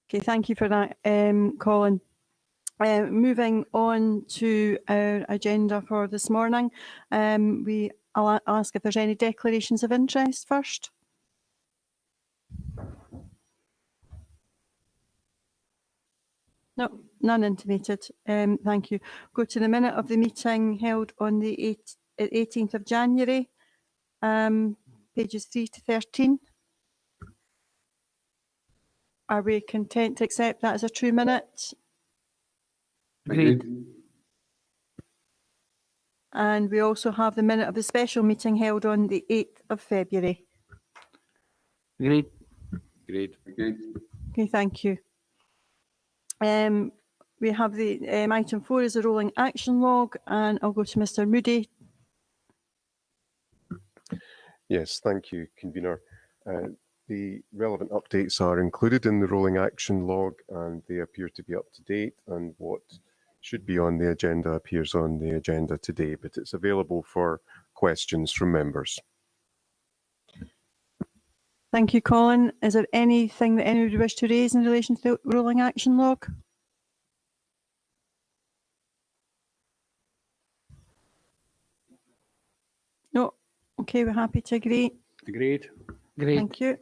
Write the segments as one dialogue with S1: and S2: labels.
S1: Okay, thank you for that, Colin. Moving on to our agenda for this morning, I'll ask if there's any declarations of interest first. No, none intimated. Thank you. Go to the minute of the meeting held on the 18th of January, pages 3 to 13. Are we content to accept that as a true minute?
S2: Agreed.
S1: And we also have the minute of the special meeting held on the 8th of February.
S2: Agreed.
S3: Agreed.
S1: Okay, thank you. We have the item 4 is a rolling action log, and I'll go to Mr. Moody.
S4: Yes, thank you, Convener. The relevant updates are included in the rolling action log, and they appear to be up to date, and what should be on the agenda appears on the agenda today, but it's available for questions from members.
S1: Thank you, Colin. Is there anything that anyone would wish to raise in relation to the rolling action log? No. Okay, we're happy to agree.
S3: Agreed.
S2: Agreed.
S1: Thank you.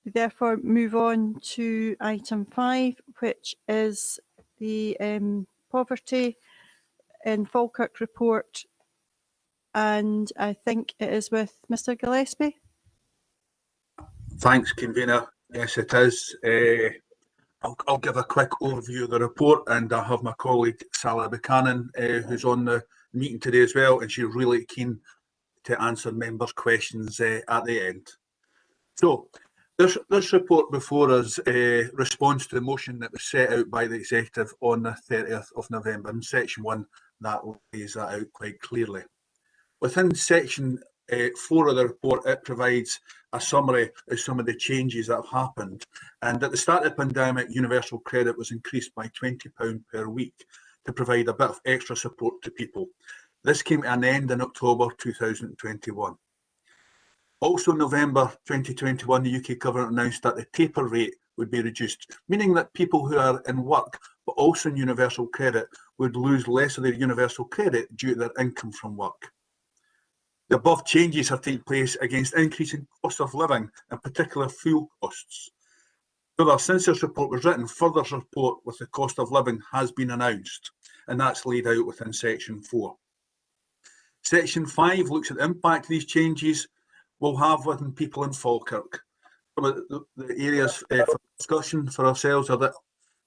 S1: We therefore move on to item 5, which is the poverty in Falkirk report, and I think it is with Mr. Gillespie.
S5: Thanks, Convener. Yes, it is. I'll give a quick overview of the report, and I have my colleague Sally Buchanan, who's on the meeting today as well, and she's really keen to answer members' questions at the end. So, this report before us responds to the motion that was set out by the Executive on the 30th of November. In Section 1, that lays that out quite clearly. Within Section 4 of the report, it provides a summary of some of the changes that have happened. And at the start of the pandemic, universal credit was increased by £20 per week to provide a bit of extra support to people. This came to an end in October 2021. Also in November 2021, the UK government announced that the taper rate would be reduced, meaning that people who are in work but also in universal credit would lose less of their universal credit due to their income from work. The above changes have taken place against increasing cost of living, in particular fuel costs. However, since this report was written, further support with the cost of living has been announced, and that's laid out within Section 4. Section 5 looks at the impact these changes will have within people in Falkirk. Some of the areas for discussion for ourselves are that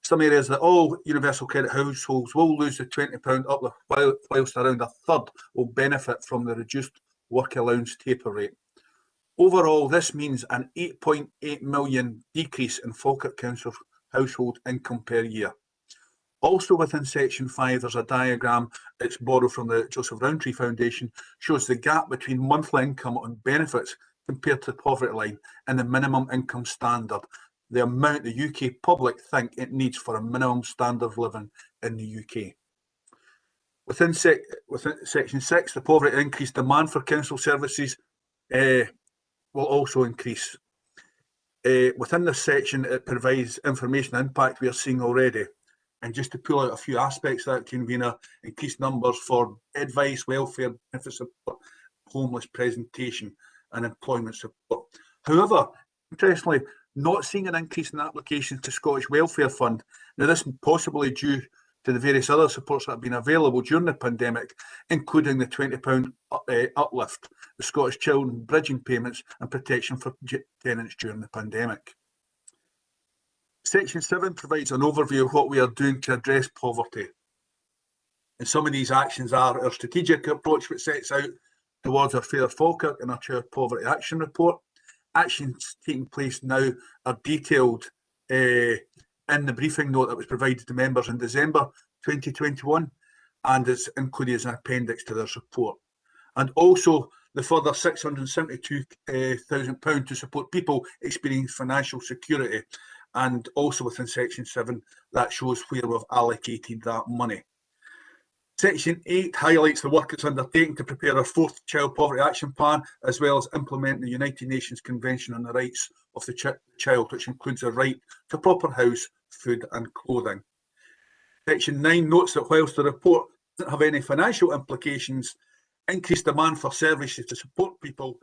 S5: some areas that all universal credit households will lose the £20 uplift, whilst around a third will benefit from the reduced work allowance taper rate. Overall, this means an 8.8 million decrease in Falkirk Council household income per year. Also within Section 5, there's a diagram that's borrowed from the Joseph Rowntree Foundation, shows the gap between monthly income on benefits compared to the poverty line and the minimum income standard, the amount the UK public think it needs for a minimum standard of living in the UK. Within Section 6, the poverty increased demand for council services will also increase. Within this section, it provides information impact we are seeing already. And just to pull out a few aspects of that, Convener, increased numbers for advice, welfare, benefit support, homeless presentation and employment support. However, interestingly, not seeing an increase in applications to Scottish Welfare Fund. Now, this is possibly due to the various other supports that have been available during the pandemic, including the £20 uplift, the Scottish Children bridging payments and protection for tenants during the pandemic. Section 7 provides an overview of what we are doing to address poverty. And some of these actions are our strategic approach, which sets out towards our Fairer Falkirk and our Child Poverty Action Report. Actions taking place now are detailed in the briefing note that was provided to members in December 2021 and is included as an appendix to this report. And also the further £672,000 to support people experiencing financial security. And also within Section 7, that shows where we've allocated that money. Section 8 highlights the work it's undertaking to prepare a 4th Child Poverty Action Plan, as well as implement the United Nations Convention on the Rights of the Child, which includes a right to proper house, food and clothing. Section 9 notes that whilst the report doesn't have any financial implications, increased demand for services to support people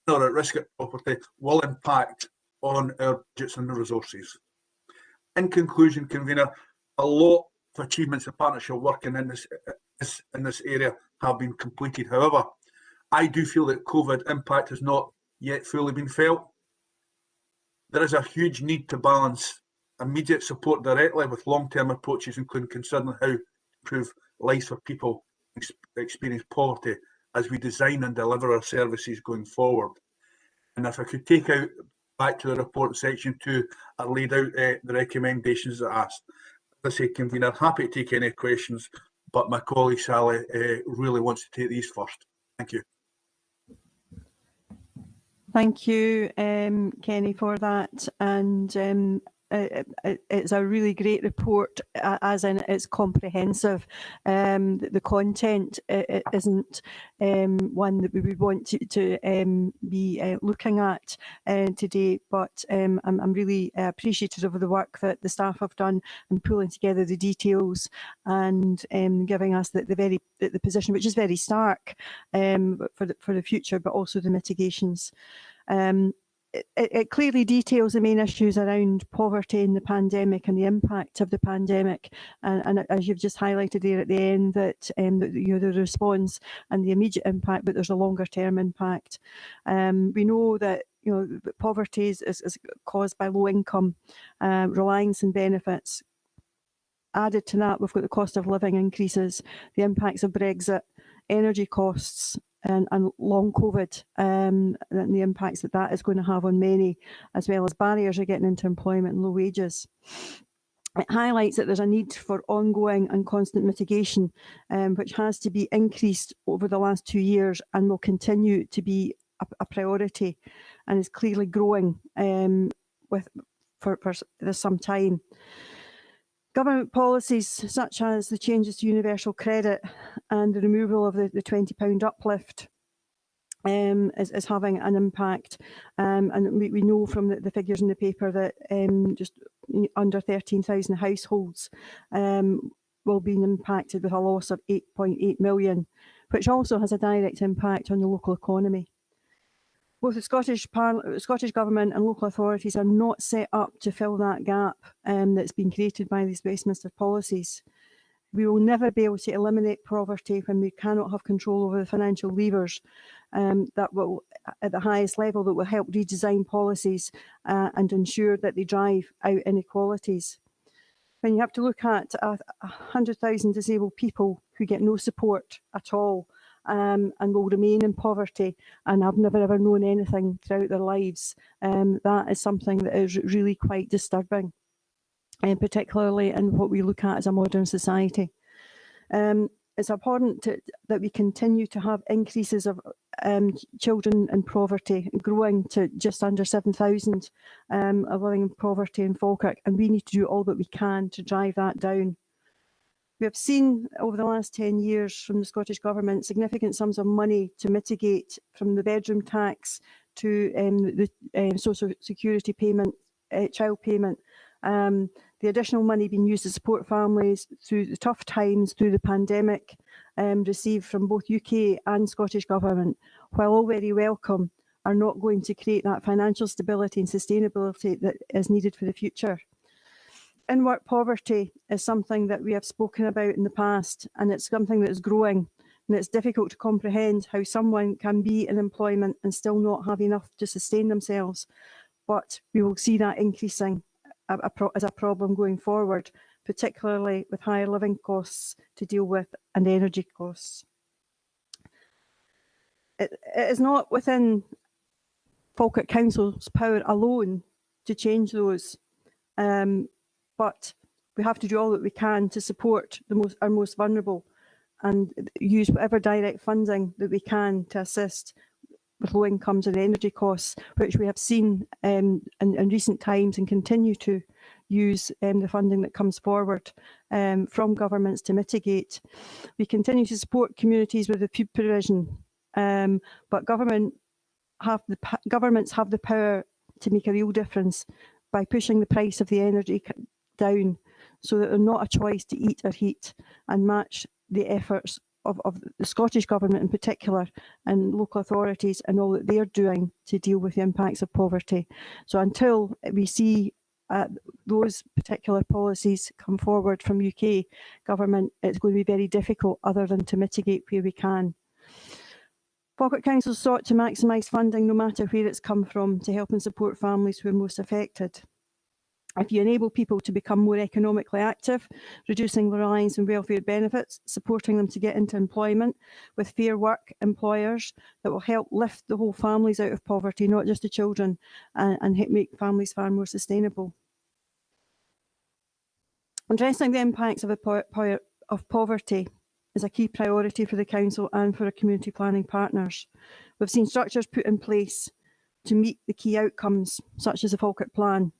S5: who are at risk of poverty will impact on our budgets and resources. In conclusion, Convener, a lot of achievements and partnership working in this area have been completed. However, I do feel that COVID impact has not yet fully been felt. There is a huge need to balance immediate support directly with long-term approaches, including considering how to improve lives for people who experience poverty as we design and deliver our services going forward. And if I could take out back to the report in section 2, I laid out the recommendations that I asked. As I say, Convener, happy to take any questions, but my colleague Sally really wants to take these first. Thank you.
S1: Thank you, Kenny, for that. And it's a really great report, as in it's comprehensive. The content isn't one that we would want to be looking at today, but I'm really appreciative of the work that the staff have done in pulling together the details and giving us the position, which is very stark for the future, but also the mitigations. It clearly details the main issues around poverty in the pandemic and the impact of the pandemic, and as you've just highlighted there at the end, that the response and the immediate impact, but there's a longer term impact. We know that poverty is caused by low income, reliance on benefits. Added to that, we've got the cost of living increases, the impacts of Brexit, energy costs, and long COVID, and the impacts that is going to have on many, as well as barriers of getting into employment and low wages. It highlights that there's a need for ongoing and constant mitigation, which has to be increased over the last 2 years and will continue to be a priority, and is clearly growing for some time. Government policies such as the changes to universal credit and the removal of the £20 uplift is having an impact. And we know from the figures in the paper that just under 13,000 households will be impacted with a loss of 8.8 million, which also has a direct impact on the local economy. Both the Scottish Government and local authorities are not set up to fill that gap that's been created by these Westminster policies. We will never be able to eliminate poverty when we cannot have control over the financial levers that will, at the highest level, that will help redesign policies and ensure that they drive out inequalities. When you have to look at 100,000 disabled people who get no support at all, and will remain in poverty and have never ever known anything throughout their lives, that is something that is really quite disturbing, and particularly in what we look at as a modern society. It's important that we continue to have increases of children in poverty, growing to just under 7,000 are living in poverty in Falkirk, and we need to do all that we can to drive that down. We have seen over the last 10 years from the Scottish Government significant sums of money to mitigate, from the bedroom tax to the social security payment, child payment, the additional money being used to support families through the tough times through the pandemic, received from both UK and Scottish Government, while all very welcome, are not going to create that financial stability and sustainability that is needed for the future. In-work poverty is something that we have spoken about in the past, and it's something that is growing, and it's difficult to comprehend how someone can be in employment and still not have enough to sustain themselves. But we will see that increasing as a problem going forward, particularly with higher living costs to deal with and energy costs. It is not within Falkirk Council's power alone to change those. But we have to do all that we can to support our most vulnerable, and use whatever direct funding that we can to assist with low incomes and energy costs, which we have seen in recent times and continue to use the funding that comes forward from governments to mitigate. We continue to support communities with the food provision, but governments have the power to make a real difference by pushing the price of the energy down, so that they're not a choice to eat or heat, and match the efforts of the Scottish Government in particular and local authorities and all that they're doing to deal with the impacts of poverty. So until we see those particular policies come forward from UK Government, it's going to be very difficult other than to mitigate where we can. Falkirk Council sought to maximise funding no matter where it's come from to help and support families who are most affected. If you enable people to become more economically active, reducing reliance on welfare benefits, supporting them to get into employment with fair work employers that will help lift the whole families out of poverty, not just the children, and make families far more sustainable. Addressing the impacts of poverty is a key priority for the Council and for our community planning partners. We've seen structures put in place to meet the key outcomes, such as the Falkirk Plan.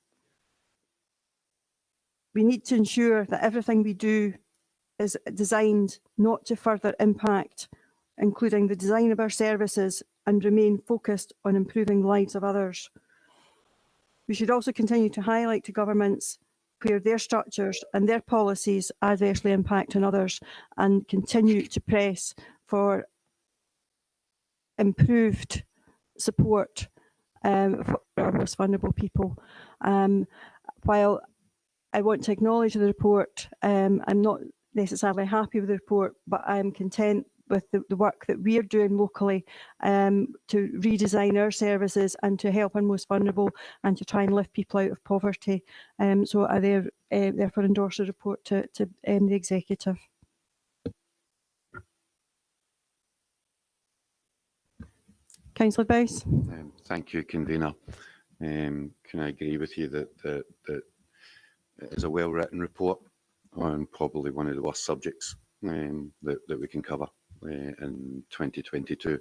S1: We need to ensure that everything we do is designed not to further impact, including the design of our services, and remain focused on improving the lives of others. We should also continue to highlight to governments where their structures and their policies adversely impact on others, and continue to press for improved support for our most vulnerable people. While I want to acknowledge the report, I'm not necessarily happy with the report, but I'm content with the work that we are doing locally to redesign our services and to help our most vulnerable and to try and lift people out of poverty. So I therefore endorse the report to the Executive. Councillor Boyce.
S3: Thank you, Convener. Can I agree with you that it is a well-written report on probably one of the worst subjects that we can cover in 2022.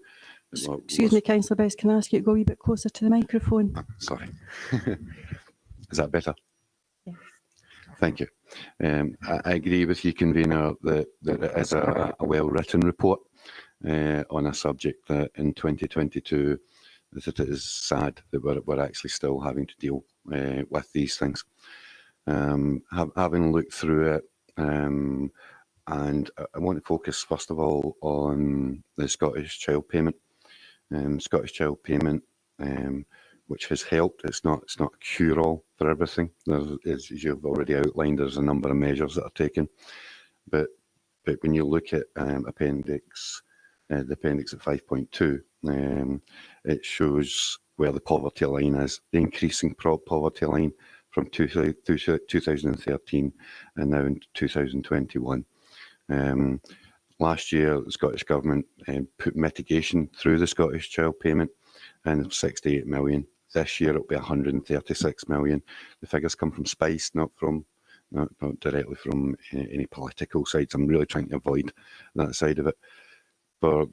S1: Excuse me, Councillor Boyce, can I ask you to go a wee bit closer to the microphone?
S3: Sorry. Is that better?
S1: Yes.
S3: Thank you. I agree with you, Convener, that it is a well-written report on a subject that in 2022, that it is sad that we're actually still having to deal with these things. Having looked through it, and I want to focus first of all on the Scottish Child Payment. Scottish Child Payment, which has helped. It's not a cure-all for everything. As you've already outlined, there's a number of measures that are taken, but when you look at the appendix at 5.2, it shows where the poverty line is, the increasing poverty line from 2013 and now in 2021. Last year, the Scottish Government put mitigation through the Scottish Child Payment, and 68 million. This year, it'll be 136 million. The figures come from Spice, not directly from any political sides. I'm really trying to avoid that side of it. For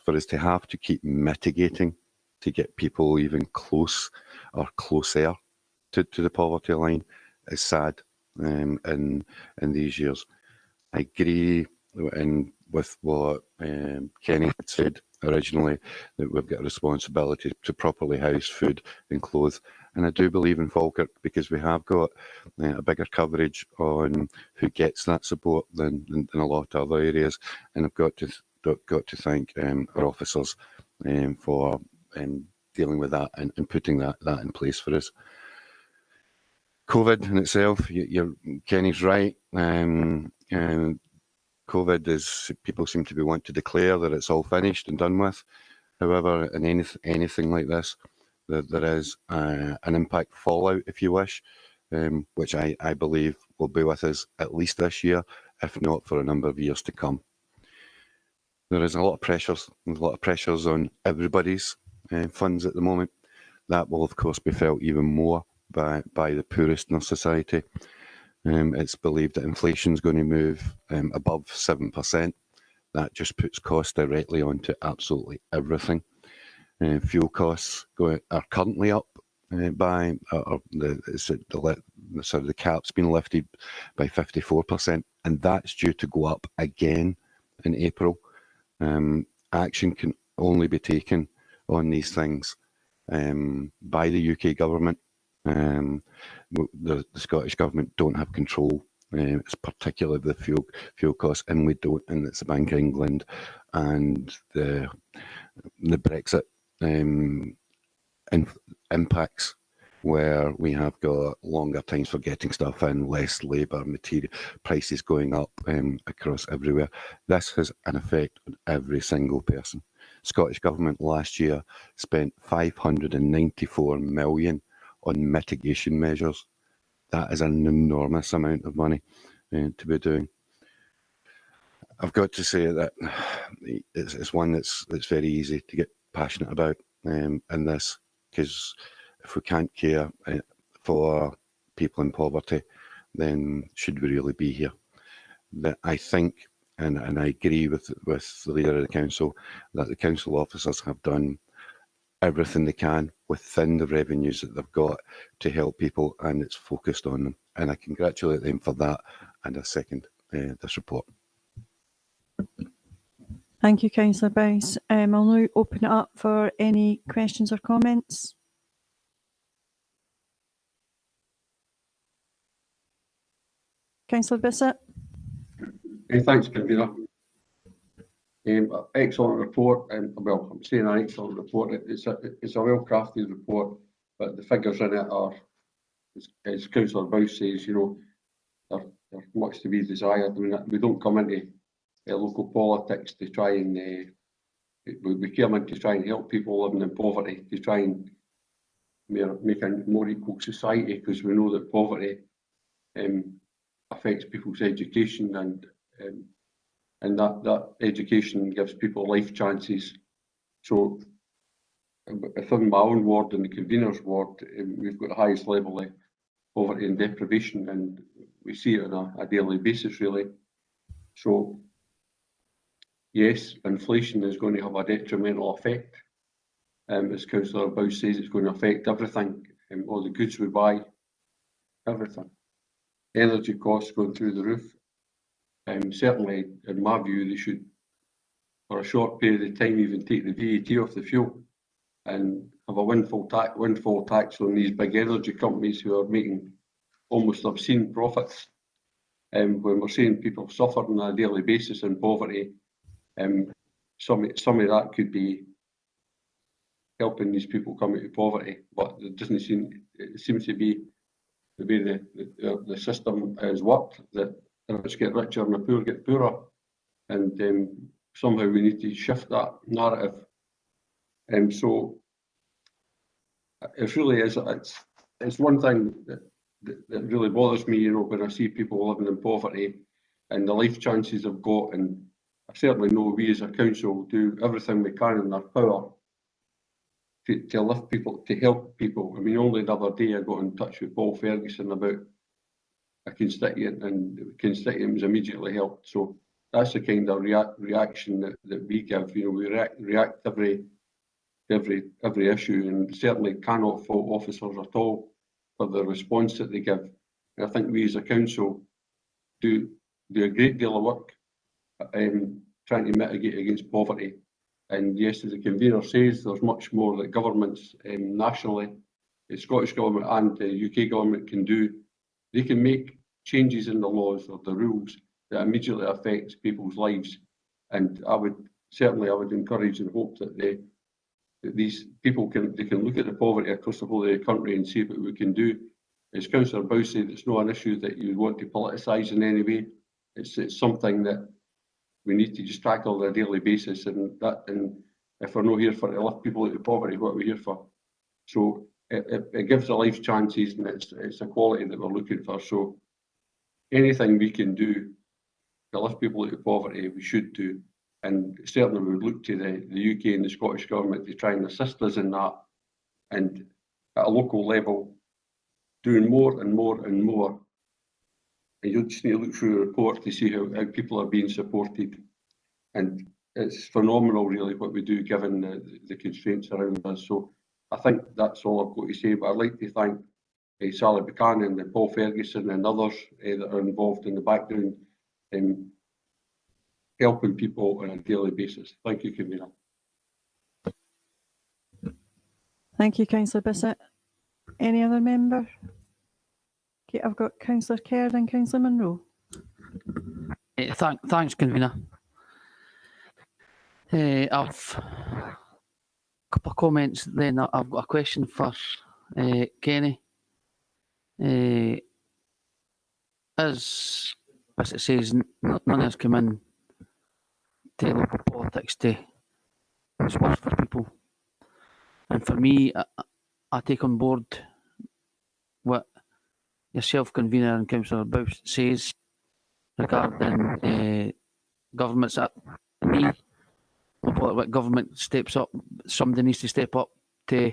S3: us to have to keep mitigating to get people even close or closer to the poverty line is sad in these years. I agree with what Kenny had said originally, that we've got a responsibility to properly house, food and clothe. And I do believe in Falkirk, because we have got a bigger coverage on who gets that support than in a lot of other areas. And I've got to thank our officers for dealing with that and putting that in place for us. COVID in itself, Kenny's right. COVID is, people seem to be wanting to declare that it's all finished and done with. However, in anything like this, there is an impact fallout, if you wish, which I believe will be with us at least this year, if not for a number of years to come. There is a lot of pressures. There's a lot of pressures on everybody's funds at the moment. That will, of course, be felt even more by the poorest in our society. It's believed that inflation is going to move above 7%. That just puts costs directly onto absolutely everything. Fuel costs are currently up by the the cap's been lifted by 54%, and that's due to go up again in April. Action can only be taken on these things by the UK government. The Scottish government don't have control. It's particularly the fuel costs, and we don't, and it's the Bank of England and the Brexit impacts, where we have got longer times for getting stuff in, less labour, material prices going up across everywhere. This has an effect on every single person. Scottish Government last year spent 594 million on mitigation measures. That is an enormous amount of money to be doing. I've got to say that it's one that's very easy to get passionate about in this, because if we can't care for people in poverty, then should we really be here? That I think, and I agree with the leader of the council, that the council officers have done everything they can within the revenues that they've got to help people, and it's focused on them. And I congratulate them for that, and I second this report.
S1: Thank you, Councillor Bowes. I'll now open it up for any questions or comments. Councillor Bissett.
S6: Thanks, Convener. Excellent report. Well, I'm saying an excellent report. It's a well-crafted report, but the figures in it are, as Councillor Bowes says, you know, there's much to be desired. I mean, we don't come into local politics to try and we came in to try and help people living in poverty, to try and make a more equal society, because we know that poverty affects people's education, and that education gives people life chances. So within my own ward and the convener's ward, we've got the highest level of poverty and deprivation, and we see it on a daily basis, really. So yes, inflation is going to have a detrimental effect. As Councillor Bowes says, it's going to affect everything, all the goods we buy, everything. Energy costs going through the roof. Certainly, in my view, they should, for a short period of time, even take the VAT off the fuel and have a windfall tax on these big energy companies who are making almost obscene profits. When we're seeing people suffering on a daily basis in poverty, some of that could be helping these people come out of poverty, but it doesn't seem. It seems to be the way the system has worked, that the rich get richer and the poor get poorer, and somehow we need to shift that narrative. So it really is. It's one thing that really bothers me, you know, when I see people living in poverty and the life chances they've got, and I certainly know we as a council do everything we can in our power to lift people, to help people. I mean, only the other day I got in touch with Paul Ferguson about a constituent, and the constituent was immediately helped. So that's the kind of reaction that we give. You know, we react every issue, and certainly cannot fault officers at all for the response that they give. And I think we as a council do a great deal of work trying to mitigate against poverty. And yes, as the convener says, there's much more that governments nationally, the Scottish Government and the UK Government can do. They can make changes in the laws or the rules that immediately affects people's lives. And I would encourage and hope that these people can look at the poverty across the whole of the country and see what we can do. As Councillor Bowes said, it's not an issue that you want to politicise in any way. It's something that we need to just tackle on a daily basis, and if we're not here to lift people out of poverty, what are we here for? So it gives the life chances, and it's a quality that we're looking for. So anything we can do to lift people out of poverty, we should do. And certainly we would look to the UK and the Scottish Government to try and assist us in that, and at a local level, doing more and more and more. And you just need to look through the report to see how people are being supported. And it's phenomenal, really, what we do given the constraints around us. So I think that's all I've got to say, but I'd like to thank Sally Buchanan and Paul Ferguson and others that are involved in the background helping people on a daily basis. Thank you, Convener.
S1: Thank you, Councillor Bissett. Any other member? Okay, I've got Councillor Caird and Councillor Munro.
S2: Thanks, Convener. I've a couple of comments then. I've got a question for Kenny. As it says, none of us come in to local politics to what's worse for people. And for me, I take on board what yourself, Convener, and Councillor Bowes says regarding governments. Me, what government steps up, somebody needs to step up to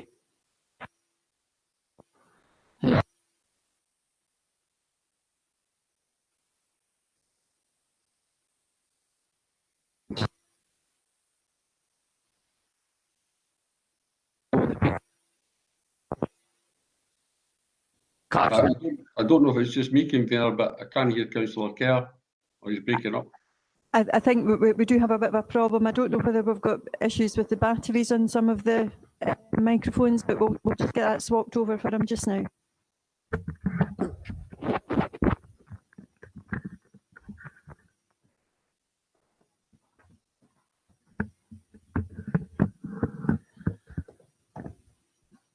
S6: I don't know if it's just me, Convener, but I can't hear Councillor Kerr, or he's breaking up.
S1: I think we do have a bit of a problem. I don't know whether we've got issues with the batteries on some of the microphones, but we'll just get that swapped over for him just now.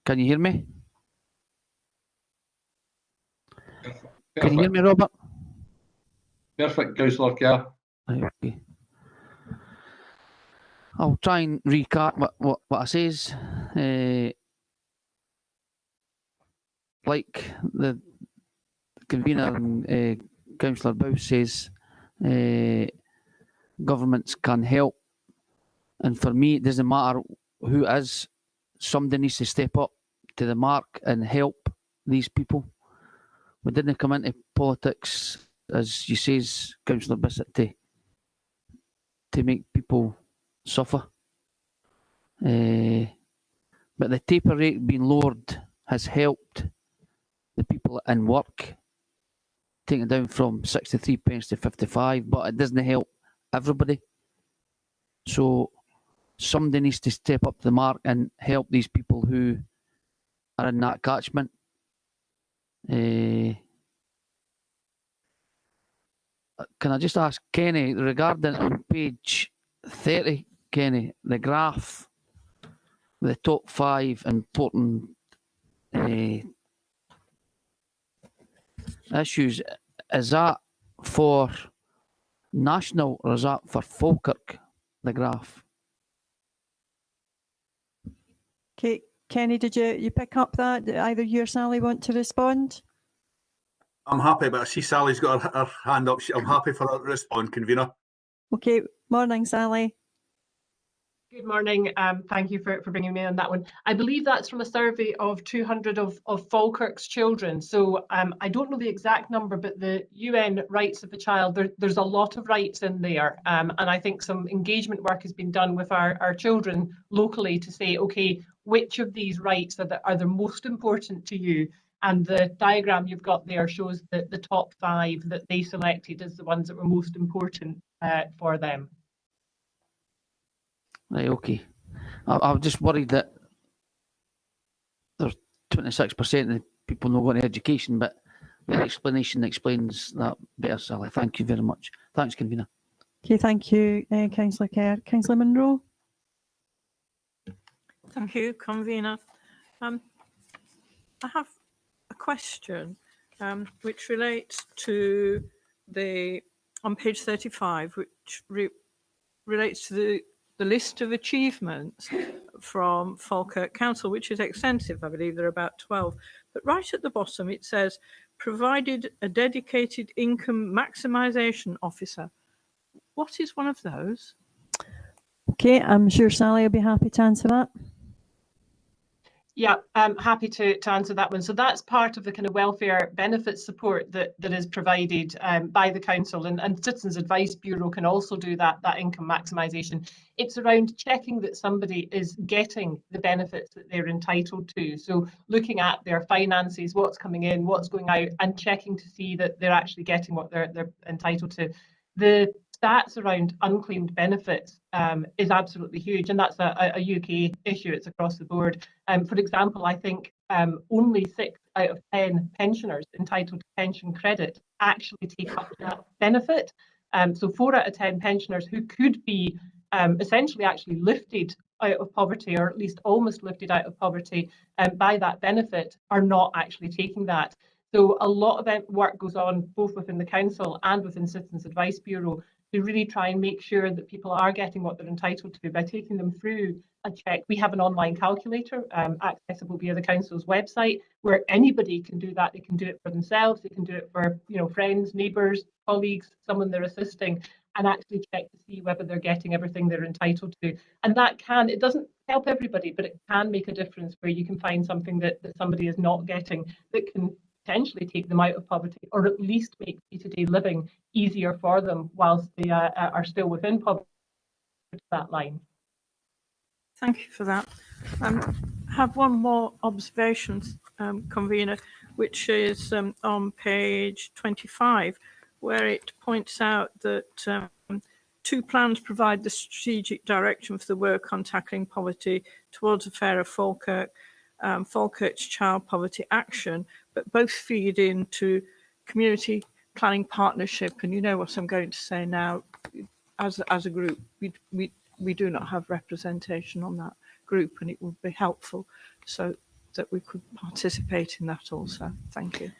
S2: Can you hear me?
S6: Perfect.
S2: Can you hear me, Robert?
S6: Perfect, Councillor Kerr.
S2: Right, okay. I'll try and recap what I says. Like the Convener and Councillor Bowes says, governments can help. And for me, it doesn't matter who it is. Somebody needs to step up to the mark and help these people. We didn't come into politics, as you says, Councillor Bissett, to make people suffer. But the taper rate being lowered has helped the people in work, taking it down from 63 pence to 55, but it doesn't help everybody. So somebody needs to step up to the mark and help these people who are in that catchment. Can I just ask Kenny, regarding on page 30, Kenny, the graph with the top 5 important issues, is that for national or is that for Falkirk, the graph?
S1: Okay, Kenny, did you pick up that? Either you or Sally want to respond?
S5: I'm happy, but I see Sally's got her hand up. I'm happy for her to respond, Convener.
S1: Okay, morning, Sally.
S7: Good morning. Thank you for bringing me on that one. I believe that's from a survey of 200 of Falkirk's children. So I don't know the exact number, but the UN rights of the child, there's a lot of rights in there. And I think some engagement work has been done with our children locally to say, okay, which of these rights are the most important to you? And the diagram you've got there shows that the top 5 that they selected as the ones that were most important for them.
S2: Right, okay. I'm just worried that there's 26% of the people not going to education, but the explanation explains that better, Sally. Thank you very much. Thanks, Convener.
S1: Okay, thank you, Councillor Kerr. Councillor Munro.
S8: Thank you, Convener. I have a question which relates to on page 35, which relates to the list of achievements from Falkirk Council, which is extensive. I believe there are about 12. But right at the bottom, it says, provided a dedicated income maximisation officer. What is one of those?
S1: Okay, I'm sure Sally will be happy to answer that.
S7: Yeah, I'm happy to answer that one. So that's part of the kind of welfare benefits support that is provided by the council, and Citizens Advice Bureau can also do that income maximisation. It's around checking that somebody is getting the benefits that they're entitled to. So looking at their finances, what's coming in, what's going out, and checking to see that they're actually getting what they're entitled to. The stats around unclaimed benefits is absolutely huge, and that's a UK issue. It's across the board. For example, I think only 6 out of 10 pensioners entitled to pension credit actually take up that benefit. So 4 out of 10 pensioners who could be essentially actually lifted out of poverty, or at least almost lifted out of poverty by that benefit, are not actually taking that. So a lot of work goes on both within the council and within Citizens Advice Bureau to really try and make sure that people are getting what they're entitled to by taking them through a check. We have an online calculator accessible via the council's website, where anybody can do that. They can do it for themselves, they can do it for friends, neighbours, colleagues, someone they're assisting, and actually check to see whether they're getting everything they're entitled to. And that it doesn't help everybody, but it can make a difference where you can find something that somebody is not getting that can potentially take them out of poverty, or at least make day-to-day living easier for them whilst they are still within poverty, that line.
S8: Thank you for that. I have one more observation, convener, which is on page 25, where it points out that 2 plans provide the strategic direction for the work on tackling poverty towards a fairer Falkirk, Falkirk's Child Poverty Action, but both feed into community planning partnership. And you know what I'm going to say now. As a group, we do not have representation on that group, and it would be helpful so that we could participate in that also. Thank you.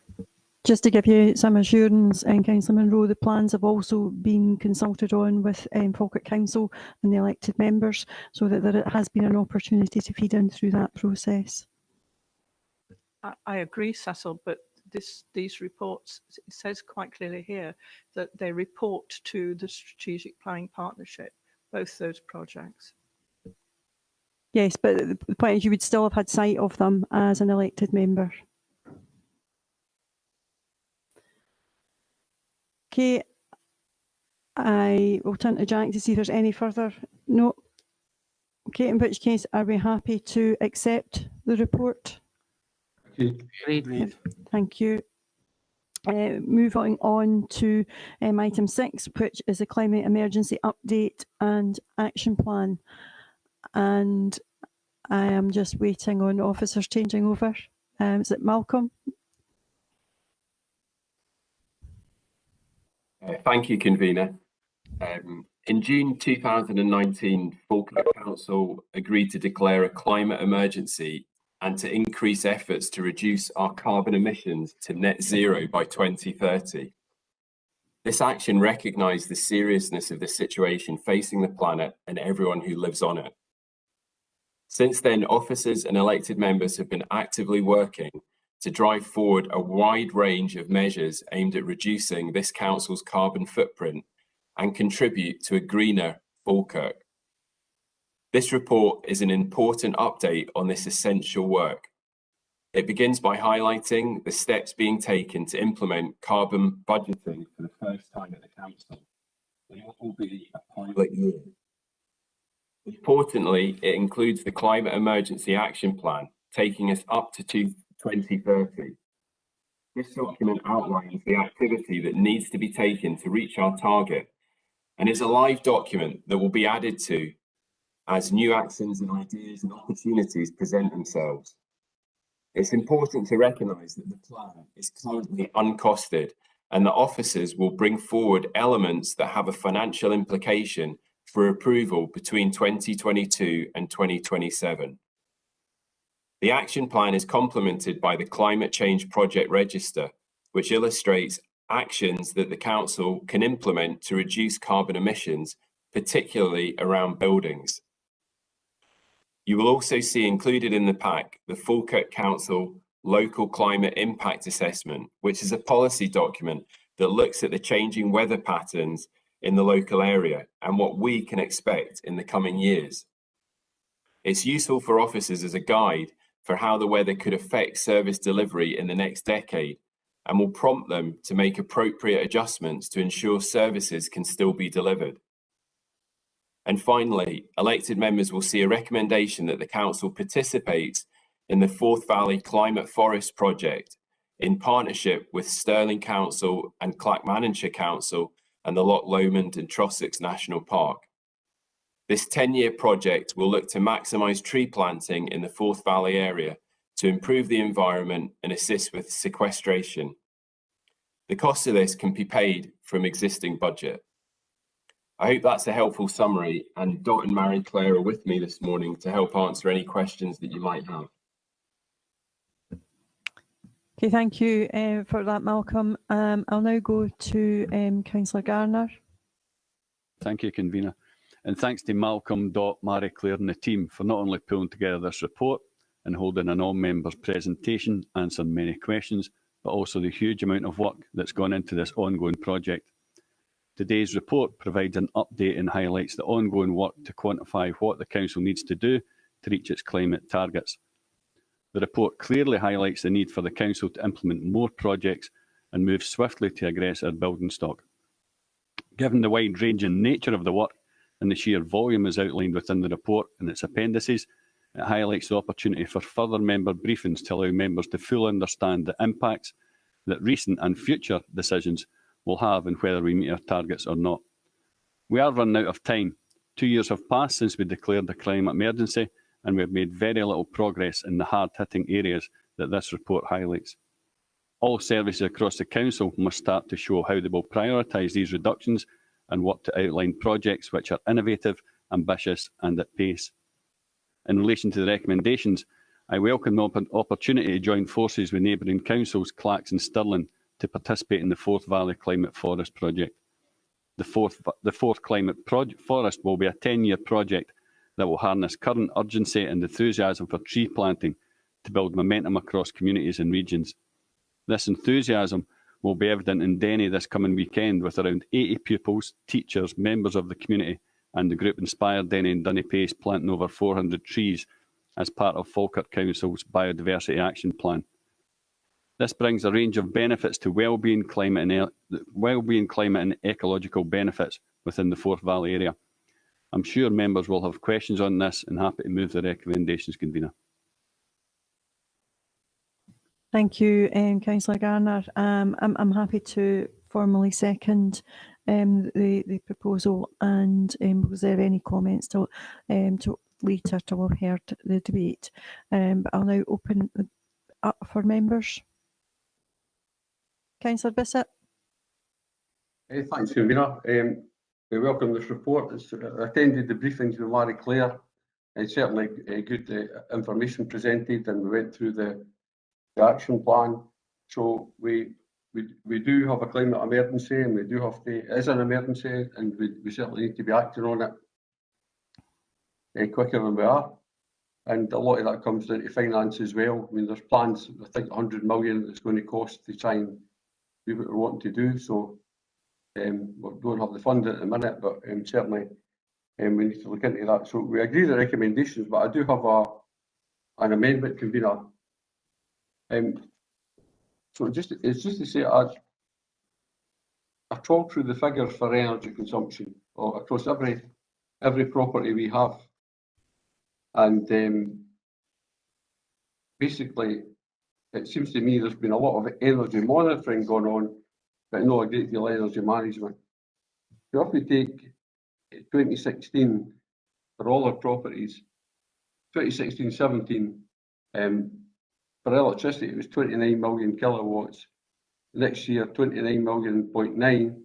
S1: Just to give you some assurance, Councillor Munro, the plans have also been consulted on with Falkirk Council and the elected members, so that there has been an opportunity to feed in through that process.
S8: I agree, Cecil, but these reports, it says quite clearly here that they report to the Strategic Planning Partnership, both those projects.
S1: Yes, but the point is you would still have had sight of them as an elected member. Okay, I will turn to Jack to see if there's any further. No. Okay, in which case, are we happy to accept the report?
S2: Agreed.
S1: Thank you. Moving on to item 6, which is a climate emergency update and action plan. And I am just waiting on officers changing over. Is it Malcolm?
S9: Thank you, convener. In June 2019, Falkirk Council agreed to declare a climate emergency and to increase efforts to reduce our carbon emissions to net zero by 2030. This action recognised the seriousness of the situation facing the planet and everyone who lives on it. Since then, officers and elected members have been actively working to drive forward a wide range of measures aimed at reducing this council's carbon footprint and contribute to a greener Falkirk. This report is an important update on this essential work. It begins by highlighting the steps being taken to implement carbon budgeting for the first time at the council. It will be a pilot year. Importantly, it includes the Climate Emergency Action Plan, taking us up to 2030. This document outlines the activity that needs to be taken to reach our target, and is a live document that will be added to as new actions and ideas and opportunities present themselves. It's important to recognise that the plan is currently uncosted, and that officers will bring forward elements that have a financial implication for approval between 2022 and 2027. The action plan is complemented by the Climate Change Project Register, which illustrates actions that the council can implement to reduce carbon emissions, particularly around buildings. You will also see included in the pack the Falkirk Council Local Climate Impact Assessment, which is a policy document that looks at the changing weather patterns in the local area and what we can expect in the coming years. It's useful for officers as a guide for how the weather could affect service delivery in the next decade and will prompt them to make appropriate adjustments to ensure services can still be delivered. And finally, elected members will see a recommendation that the Council participates in the Forth Valley Climate Forest project in partnership with Stirling Council and Clackmannanshire Council and the Loch Lomond and Trossachs National Park. This 10-year project will look to maximise tree planting in the Forth Valley area to improve the environment and assist with sequestration. The cost of this can be paid from existing budget. I hope that's a helpful summary, and Dot and Marie Claire are with me this morning to help answer any questions that you might have.
S1: Okay, thank you for that, Malcolm. I'll now go to Councillor Garner.
S10: Thank you, Convener. And thanks to Malcolm, Dot, Marie Claire and the team for not only pulling together this report and holding an all-members presentation, answering many questions, but also the huge amount of work that's gone into this ongoing project. Today's report provides an update and highlights the ongoing work to quantify what the Council needs to do to reach its climate targets. The report clearly highlights the need for the Council to implement more projects and move swiftly to address our building stock. Given the wide-ranging nature of the work and the sheer volume as outlined within the report and its appendices, it highlights the opportunity for further member briefings to allow members to fully understand the impacts that recent and future decisions will have on whether we meet our targets or not. We are running out of time. 2 years have passed since we declared the climate emergency, and we have made very little progress in the hard-hitting areas that this report highlights. All services across the Council must start to show how they will prioritise these reductions and work to outline projects which are innovative, ambitious and at pace. In relation to the recommendations, I welcome the opportunity to join forces with neighbouring councils, Clacks and Stirling, to participate in the Forth Valley Climate Forest project. The Forth Climate Forest will be a 10-year project that will harness current urgency and enthusiasm for tree planting to build momentum across communities and regions. This enthusiasm will be evident in Denny this coming weekend, with around 80 pupils, teachers, members of the community and the group Inspired Denny and Dunny Pace planting over 400 trees as part of Falkirk Council's Biodiversity Action Plan. This brings a range of benefits to wellbeing, climate and ecological benefits within the Forth Valley area. I'm sure members will have questions on this and happy to move the recommendations, Convener.
S1: Thank you, Councillor Garner. I'm happy to formally second the proposal, and was there any comments till later till we've heard the debate. But I'll now open up for members. Councillor Bissett.
S6: Thanks, Convener. We welcome this report. It's attended the briefings with Marie Claire, and certainly good information presented, and we went through the action plan. So we do have a climate emergency, and we do have to, it is an emergency, and we certainly need to be acting on it quicker than we are. And a lot of that comes down to finance as well. I mean, there's plans, I think 100 million it's going to cost to try and do what we're wanting to do. So we don't have the fund at the minute, but certainly we need to look into that. So we agree the recommendations, but I do have an amendment, Convener. So it's just to say, I've talked through the figures for energy consumption across every property we have, and basically it seems to me there's been a lot of energy monitoring going on, but not a great deal of energy management. So if we take 2016 for all our properties, 2016-17, for electricity it was 29 million kilowatts. Next year 29.9,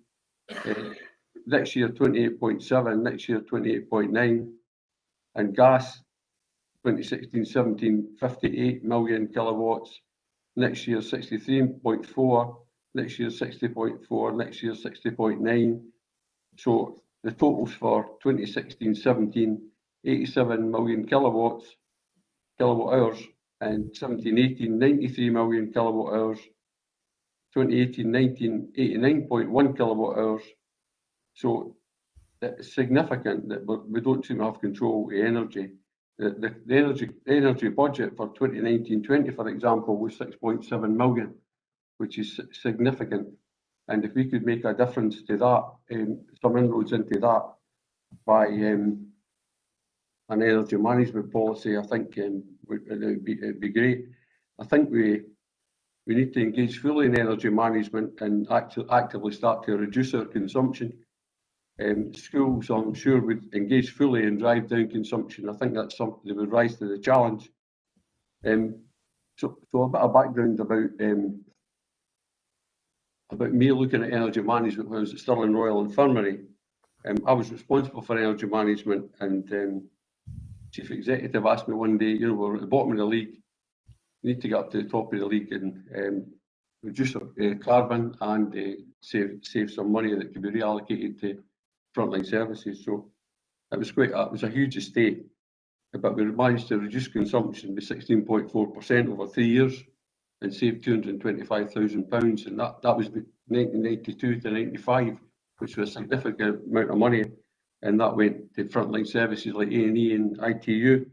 S6: next year 28.7, next year 28.9, and gas 2016-17 58 million kilowatts. Next year 63.4, next year 60.4, next year 60.9. So the totals for 2016-17 87 million kilowatt hours, and 17-18 93 million kilowatt hours, 2018-19 89.1 kilowatt hours. So it's significant that we don't seem to have control of energy. The energy budget for 2019-20, for example, was 6.7 million, which is significant. And if we could make a difference to that, some inroads into that by an energy management policy, I think it'd be great. I think we need to engage fully in energy management and actively start to reduce our consumption. Schools, I'm sure, would engage fully and drive down consumption. I think that's something that would rise to the challenge. So a bit of background about me looking at energy management when I was at Stirling Royal Infirmary. I was responsible for energy management, and Chief Executive asked me one day, we're at the bottom of the league, we need to get up to the top of the league and reduce our carbon and save some money that could be reallocated to frontline services. So it was a huge estate, but we managed to reduce consumption by 16.4% over 3 years and save £225,000, and that was 1992 to 95, which was a significant amount of money, and that went to frontline services like A&E and ITU.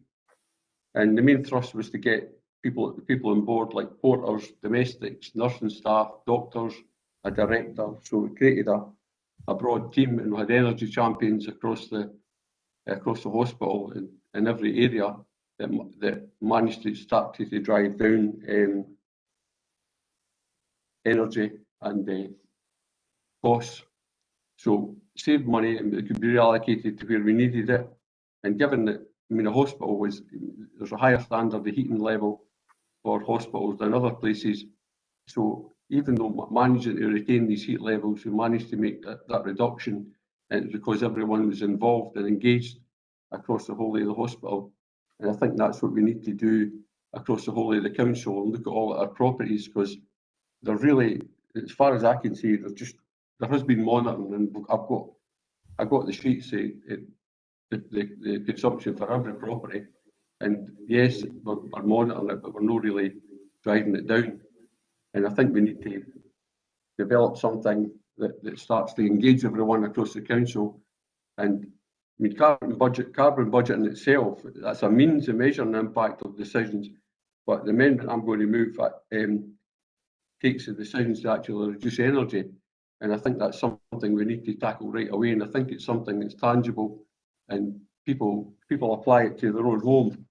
S6: And the main thrust was to get people on board like porters, domestics, nursing staff, doctors, a director. So we created a broad team, and we had energy champions across the hospital in every area that managed to start to drive down energy and costs. So save money, and it could be reallocated to where we needed it. And given that, a hospital there's a higher standard of heating level for hospitals than other places. So even though managing to retain these heat levels, we managed to make that reduction, and it's because everyone was involved and engaged across the whole of the hospital. And I think that's what we need to do across the whole of the council, and look at all our properties, because they're really, as far as I can see, there has been monitoring, and I've got the sheets, the consumption for every property, and yes, we're monitoring it, but we're not really driving it down. And I think we need to develop something that starts to engage everyone across the council. And carbon budget in itself, that's a means of measuring the impact of decisions, but the amendment I'm going to move takes the decisions to actually reduce energy. And I think that's something we need to tackle right away. And I think it's something that's tangible, and people apply it to their own home.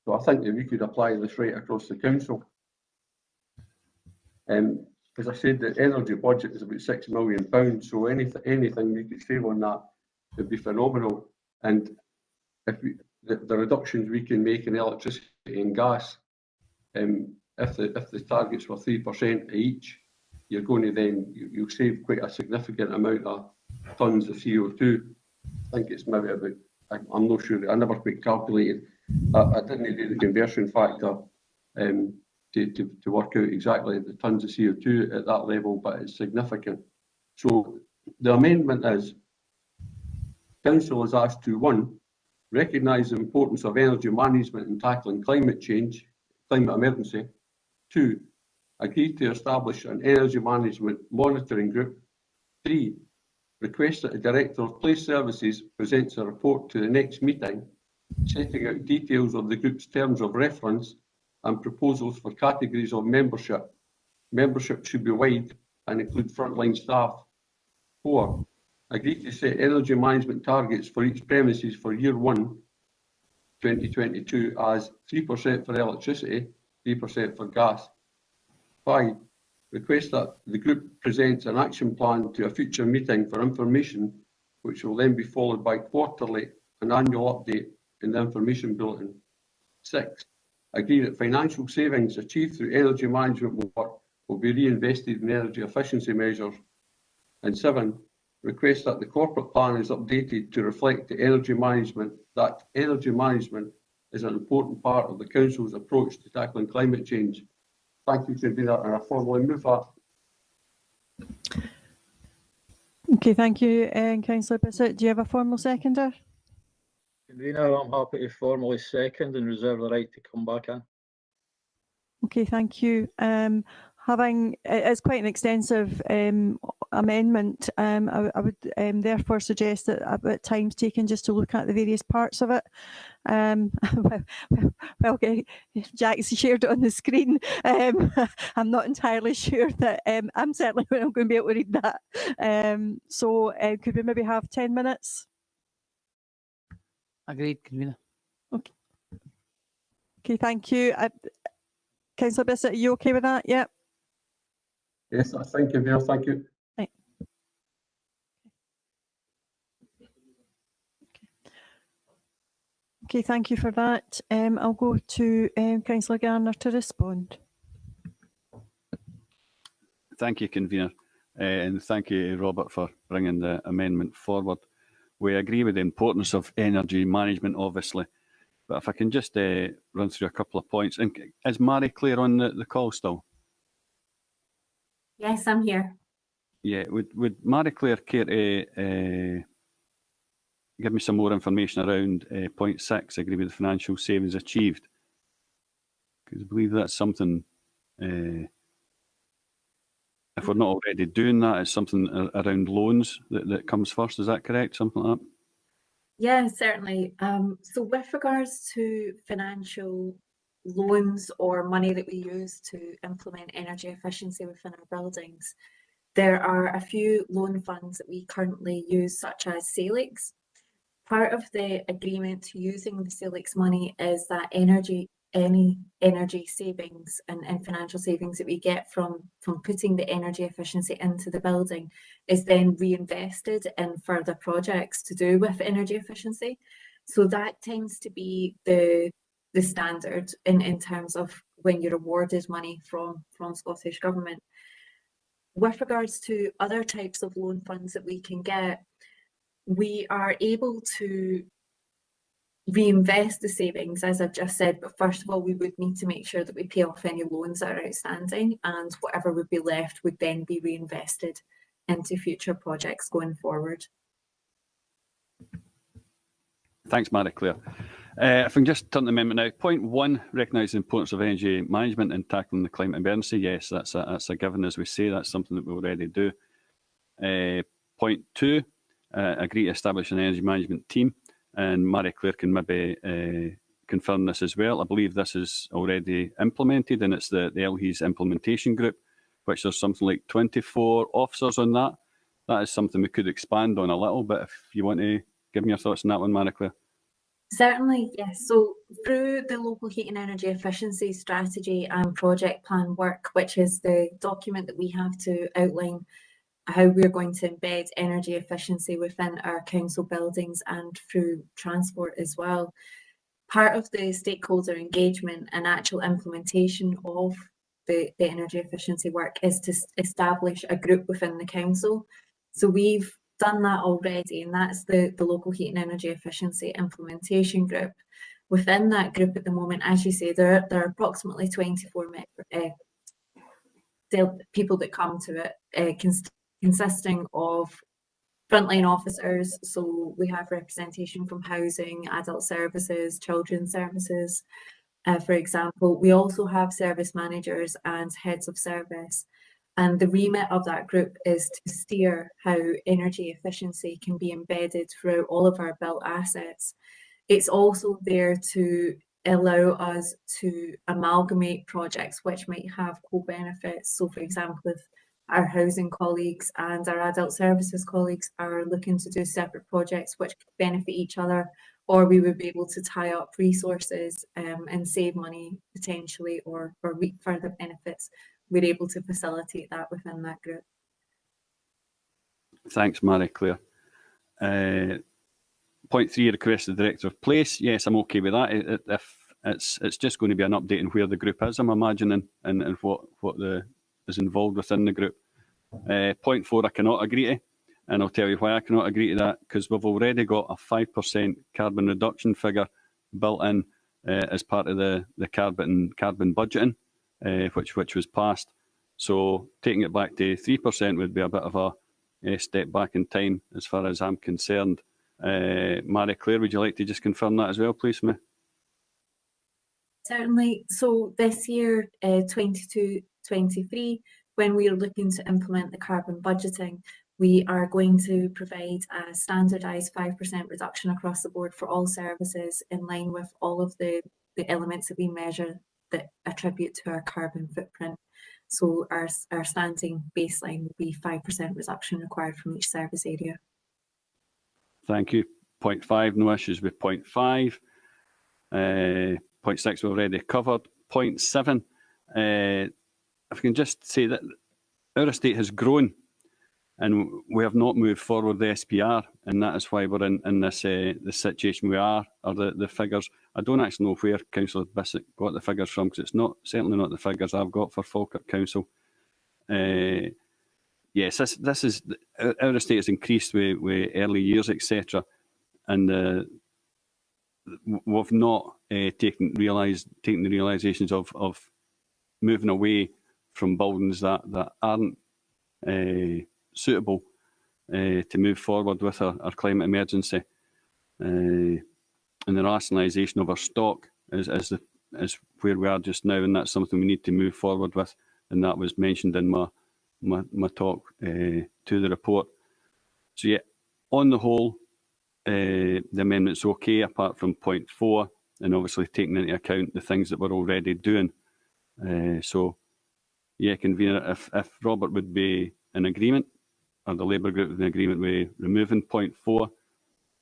S6: So I think that we could apply this right across the council. As I said, the energy budget is about £6 million. So anything we could save on that would be phenomenal. And if the reductions we can make in electricity and gas, if the targets were 3% each, you're going to then you'll save quite a significant amount of tons of CO2. I think it's maybe about, I'm not sure, I never quite calculated. I didn't do the conversion factor to work out exactly the tons of CO2 at that level, but it's significant. So the amendment is, Council is asked to, 1, recognise the importance of energy management in tackling climate emergency. 2, agree to establish an energy management monitoring group. 3, request that the Director of Place Services presents a report to the next meeting, setting out details of the group's terms of reference and proposals for categories of membership. Membership should be wide and include frontline staff. 4, agree to set energy management targets for each premises for year 1, 2022, as 3% for electricity, 3% for gas. 5, request that the group presents an action plan to a future meeting for information, which will then be followed by quarterly and annual update in the information bulletin. 6, agree that financial savings achieved through energy management work will be reinvested in energy efficiency measures. And 7, request that the corporate plan is updated to reflect the energy management, that energy management is an important part of the Council's approach to tackling climate change. Thank you, Convener, and I formally move that.
S1: Okay, thank you, Councillor Bissett. Do you have a formal seconder?
S11: Convener, I'm happy to formally second and reserve the right to come back in. Okay,
S1: thank you. It's quite an extensive amendment. I would therefore suggest that at times taken just to look at the various parts of it. Well, okay, Jack's shared it on the screen. I'm not entirely sure that I'm certainly not going to be able to read that. So could we maybe have 10 minutes?
S2: Agreed, convener.
S1: Okay. Okay, thank you. Councillor Bissett, are you okay with that? Yeah.
S6: Yes, thank you, Mayor. Thank you.
S1: Right. Okay, thank you for that. I'll go to Councillor Garner to respond.
S10: Thank you, convener, and thank you, Robert, for bringing the amendment forward. We agree with the importance of energy management, obviously, but if I can just run through a couple of points. And is Mary Claire on the call still?
S12: Yes, I'm here.
S10: Yeah, would Mary Claire care to give me some more information around point 6, agree with the financial savings achieved? Because I believe that's something, if we're not already doing that, it's something around loans that comes first. Is that correct? Something like that?
S12: Yeah, certainly. So with regards to financial loans or money that we use to implement energy efficiency within our buildings, there are a few loan funds that we currently use, such as SALEX. Part of the agreement to using the SALEX money is that any energy savings and financial savings that we get from putting the energy efficiency into the building is then reinvested in further projects to do with energy efficiency. So that tends to be the standard in terms of when you're awarded money from Scottish Government. With regards to other types of loan funds that we can get, we are able to reinvest the savings, as I've just said, but first of all, we would need to make sure that we pay off any loans that are outstanding, and whatever would be left would then be reinvested into future projects going forward.
S10: Thanks, Mary Claire. If I can just turn to the amendment now. Point 1, recognise the importance of energy management and tackling the climate emergency. Yes, that's a given, as we say. That's something that we already do. Point 2, agree to establish an energy management team. And Mary Claire can maybe confirm this as well. I believe this is already implemented, and it's the LHE's implementation group, which there's something like 24 officers on that. That is something we could expand on a little bit. If you want to give me your thoughts on that one, Mary Claire.
S12: Certainly, yes. So through the local heat and energy efficiency strategy and project plan work, which is the document that we have to outline how we're going to embed energy efficiency within our council buildings and through transport as well. Part of the stakeholder engagement and actual implementation of the energy efficiency work is to establish a group within the council. So we've done that already, and that's the local heat and energy efficiency implementation group. Within that group at the moment, as you say, there are approximately 24 people that come to it, consisting of frontline officers. So we have representation from housing, adult services, children's services, for example. We also have service managers and heads of service. And the remit of that group is to steer how energy efficiency can be embedded throughout all of our built assets. It's also there to allow us to amalgamate projects which might have co-benefits. So for example, if our housing colleagues and our adult services colleagues are looking to do separate projects which could benefit each other, or we would be able to tie up resources and save money potentially, or reap further benefits, we're able to facilitate that within that group.
S10: Thanks, Mary Claire. Point 3, request the director of place. Yes, I'm okay with that. If it's just going to be an update on where the group is, I'm imagining, and what is involved within the group. Point 4, I cannot agree to, and I'll tell you why I cannot agree to that, because we've already got a 5% carbon reduction figure built in as part of the carbon budgeting, which was passed. So taking it back to 3% would be a bit of a step back in time as far as I'm concerned. Mary Claire, would you like to just confirm that as well, please, for me?
S12: Certainly. So this year, 22-23, when we are looking to implement the carbon budgeting, we are going to provide a standardised 5% reduction across the board for all services in line with all of the elements that we measure that attribute to our carbon footprint. So our standing baseline will be 5% reduction required from each service area.
S10: Thank you. Point 5, no issues with point 5. Point 6 we already covered. Point 7, if I can just say that our estate has grown and we have not moved forward the SPR, and that is why we're in this the situation we are, or the figures. I don't actually know where Councillor Bissett got the figures from, because it's certainly not the figures I've got for Falkirk Council. Yes, this is our estate has increased with early years, etc., and we've not taken the realisations of moving away from buildings that aren't suitable to move forward with our climate emergency, and the rationalisation of our stock is where we are just now, and that's something we need to move forward with, and that was mentioned in my talk to the report. So yeah, on the whole, the amendment's okay, apart from point 4, and obviously taking into account the things that we're already doing. So yeah, convener, if Robert would be in agreement, or the Labour Group in agreement with removing point 4,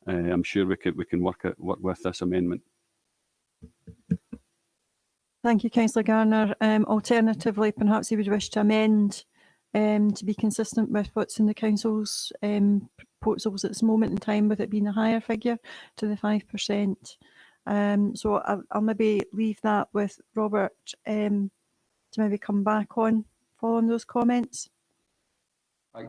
S10: I'm sure we can work with this amendment.
S1: Thank you, Councillor Garner. Alternatively, perhaps you would wish to amend to be consistent with what's in the Council's proposals at this moment in time, with it being a higher figure to the 5%. So I'll maybe leave that with Robert to maybe come back on following those comments.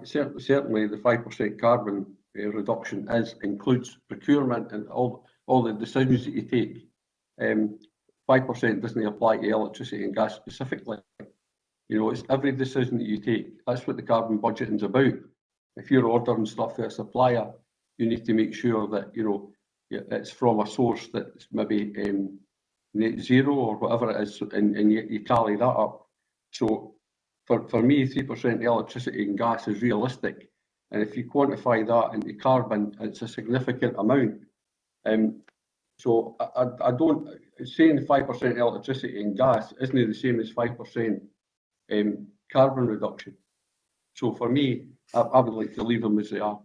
S6: Certainly the 5% carbon reduction includes procurement and all the decisions that you take. 5% doesn't apply to electricity and gas specifically. You know, it's every decision that you take. That's what the carbon budgeting is about. If you're ordering stuff to a supplier, you need to make sure that, you know, it's from a source that's maybe net zero or whatever it is, and you tally that up. So for me, 3% electricity and gas is realistic. And if you quantify that into carbon, it's a significant amount. So I don't, saying 5% electricity and gas isn't the same as 5% carbon reduction. So for me, I would like to leave them as they are.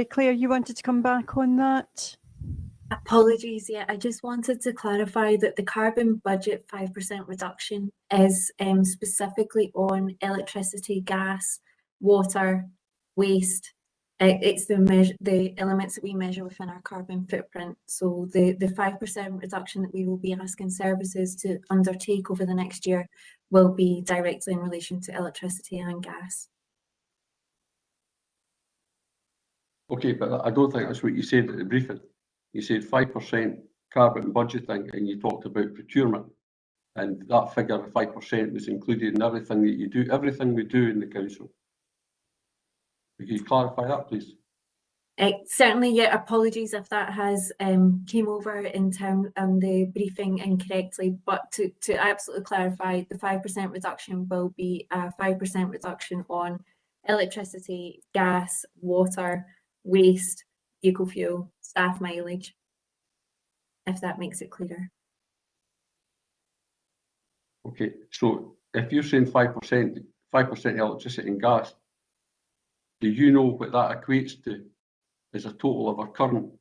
S1: Claire, you wanted to come back on that?
S12: Apologies, yeah, I just wanted to clarify that the carbon budget 5% reduction is specifically on electricity, gas, water, waste. It's the elements that we measure within our carbon footprint. So the 5% reduction that we will be asking services to undertake over the next year will be directly in relation to electricity and gas.
S6: Okay, but I don't think that's what you said at the briefing. You said 5% carbon budgeting, and you talked about procurement, and that figure of 5% was included in everything that you do, everything we do in the council. Could you clarify that, please?
S12: Certainly, yeah, apologies if that has came over in terms the briefing incorrectly, but to absolutely clarify, the 5% reduction will be a 5% reduction on electricity, gas, water, waste, vehicle fuel, staff mileage, if that makes it clearer.
S6: Okay, so if you're saying 5% electricity and gas, do you know what that equates to as a total of our current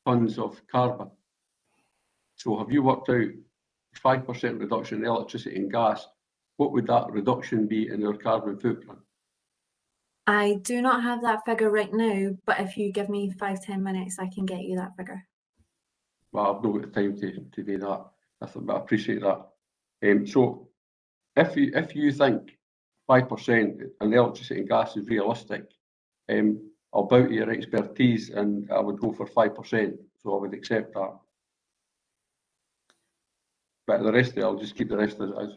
S6: tons of carbon? So have you worked out 5% reduction in electricity and gas? What would that reduction be in our carbon footprint?
S12: I do not have that figure right now, but if you give me 5-10 minutes, I can get you that figure.
S6: Well, I've not got the time to do that, but I appreciate that. So if you think 5% in electricity and gas is realistic, I'll bow to your expertise and I would go for 5%, so I would accept that. But the rest of it, I'll just keep the rest as it is.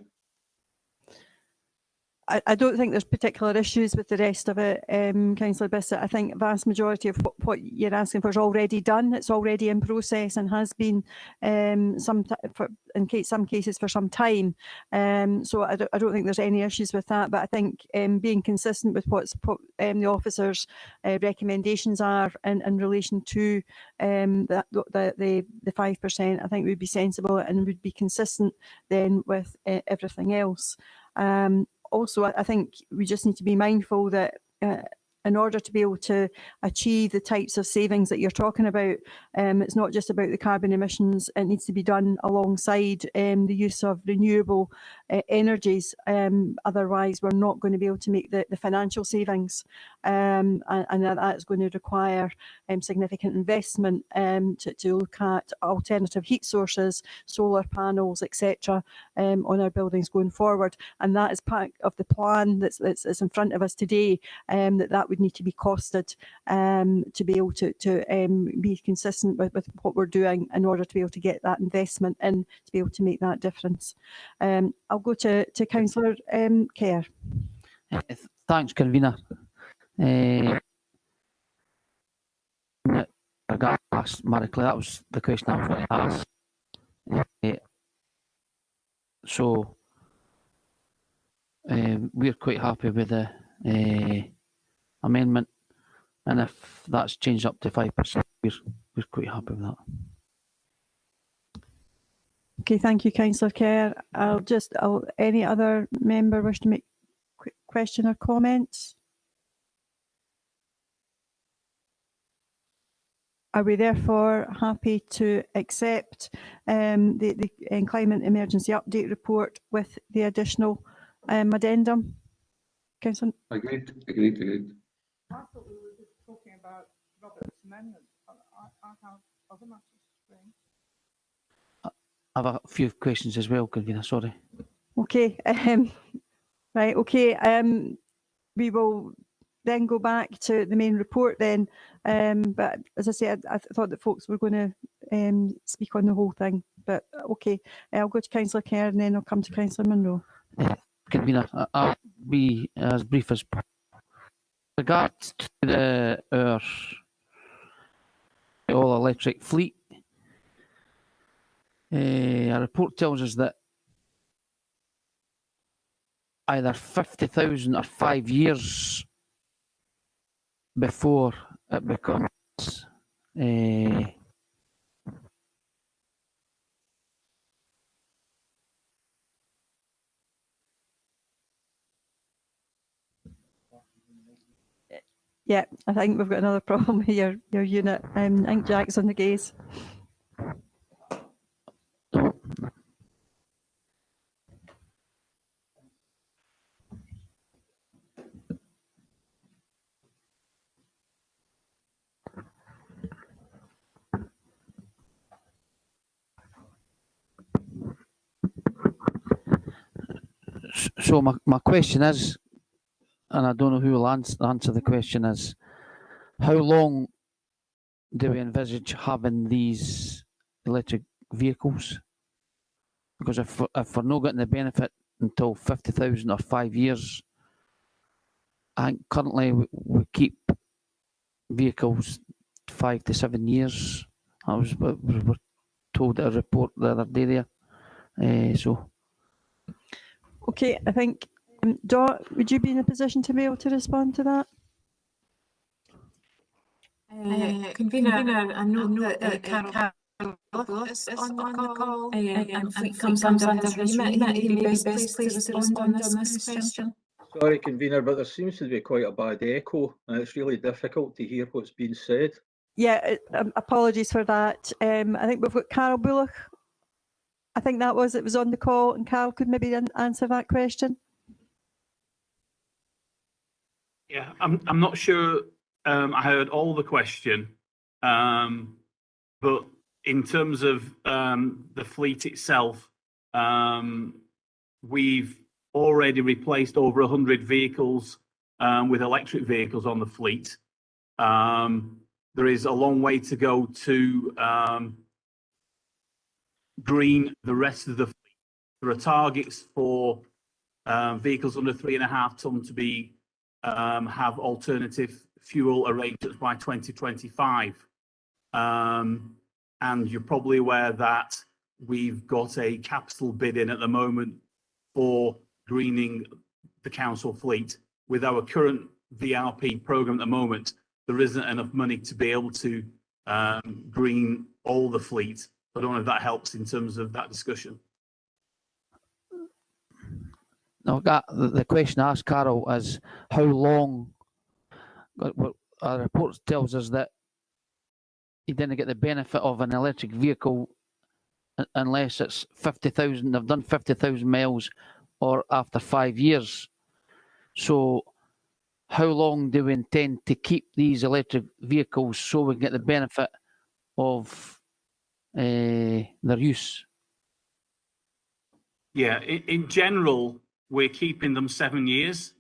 S1: I don't think there's particular issues with the rest of it, Councillor Bissett. I think the vast majority of what you're asking for is already done. It's already in process and has been in some cases for some time. So I don't think there's any issues with that. But I think being consistent with what the officers' recommendations are in relation to the 5%, I think would be sensible and would be consistent then with everything else. Also, I think we just need to be mindful that in order to be able to achieve the types of savings that you're talking about, it's not just about the carbon emissions. It needs to be done alongside the use of renewable energies. Otherwise, we're not going to be able to make the financial savings, and that's going to require significant investment to look at alternative heat sources, solar panels, etc., on our buildings going forward. And that is part of the plan that's in front of us today. That would need to be costed to be able to be consistent with what we're doing in order to be able to get that investment in to be able to make that difference. I'll go to Councillor Kerr.
S2: Thanks, convener. I asked Marie-Claire, that was the question I was going to ask. So we're quite happy with the amendment, and if that's changed up to 5%, we're quite happy with that.
S1: Okay, thank you, Councillor Kerr. Any other member wish to make a quick question or comments? Are we therefore happy to accept the climate emergency update report with the additional addendum? Councillor?
S6: Agreed.
S8: I thought we were just talking about Robert's amendment. I have other matters to bring.
S2: I have a few questions as well, convener, sorry.
S1: Okay, right, okay. We will then go back to the main report then. But as I said, I thought that folks were going to speak on the whole thing. But okay, I'll go to Councillor Kerr and then I'll come to Councillor Munro.
S2: Convener, I'll be as brief as possible. With regards to our all-electric fleet, a report tells us that either 50,000 or 5 years before it becomes
S1: Yeah, I think we've got another problem with your unit. I think Jack's on the gaze.
S2: So my question is, and I don't know who will answer the question, is how long do we envisage having these electric vehicles? Because if we're not getting the benefit until 50,000 or 5 years, I think currently we keep vehicles 5 to 7 years. That was what we were told at a report the other day there.
S1: Okay, I think, Dot, would you be in a position to be able to respond to that?
S12: Convener, I know that Carol is on the call, and fleet comes under his remit. He'd be best placed to respond on this question.
S11: Sorry, Convener, but there seems to be quite a bad echo, and it's really difficult to hear what's being said.
S1: Yeah, apologies for that. I think we've got Carol Bullock. I think it was on the call, and Carol could maybe answer that question.
S13: Yeah, I'm not sure I heard all the question, but in terms of the fleet itself, we've already replaced over 100 vehicles with electric vehicles on the fleet. There is a long way to go to green the rest of the fleet. There are targets for vehicles under 3.5 tonne to be have alternative fuel arrangements by 2025. And you're probably aware that we've got a capital bid in at the moment for greening the council fleet. With our current VRP programme at the moment, there isn't enough money to be able to green all the fleet. I don't know if that helps in terms of that discussion.
S2: Now, the question asked Carol is how long. Our report tells us that you didn't get the benefit of an electric vehicle unless it's 50,000. They've done 50,000 miles, or after 5 years. So, how long do we intend to keep these electric vehicles so we can get the benefit of their use?
S13: Yeah, in general, we're keeping them 7 years,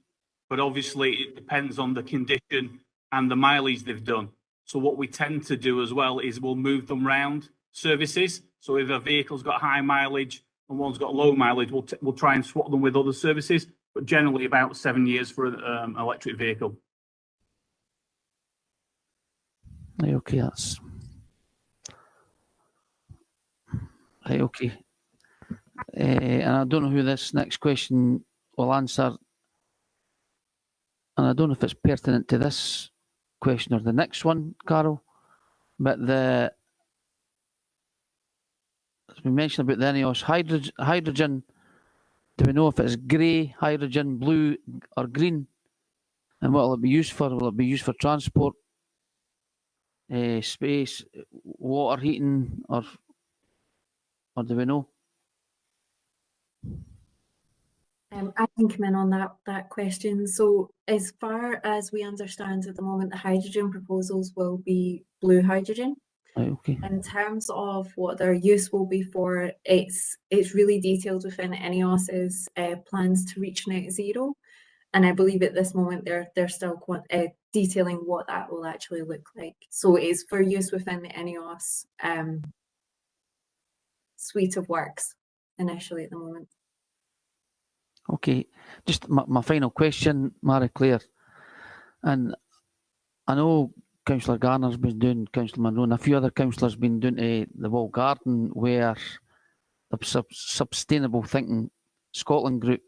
S13: but obviously it depends on the condition and the mileage they've done. So what we tend to do as well is we'll move them round services. So if a vehicle's got high mileage and one's got low mileage, we'll try and swap them with other services, but generally about 7 years for an electric vehicle.
S2: Okay, that's right. Okay, and I don't know who this next question will answer, and I don't know if it's pertinent to this question or the next one, Carol. But as we mentioned about the NEOS hydrogen, do we know if it's grey hydrogen, blue, or green? And what will it be used for? Will it be used for transport, space, water heating, or do we know?
S12: I can come in on that question. So as far as we understand at the moment, the hydrogen proposals will be blue hydrogen.
S2: Right, okay.
S12: In terms of what their use will be for, it's really detailed within NEOS's plans to reach net zero. And I believe at this moment they're still detailing what that will actually look like. So it is for use within the NEOS suite of works initially at the moment.
S2: Okay, just my final question, Marie-Claire, and I know Councillor Garner's been doing, Councillor Monroe, and a few other councillors been doing the Wall Garden, where the Sustainable Thinking Scotland group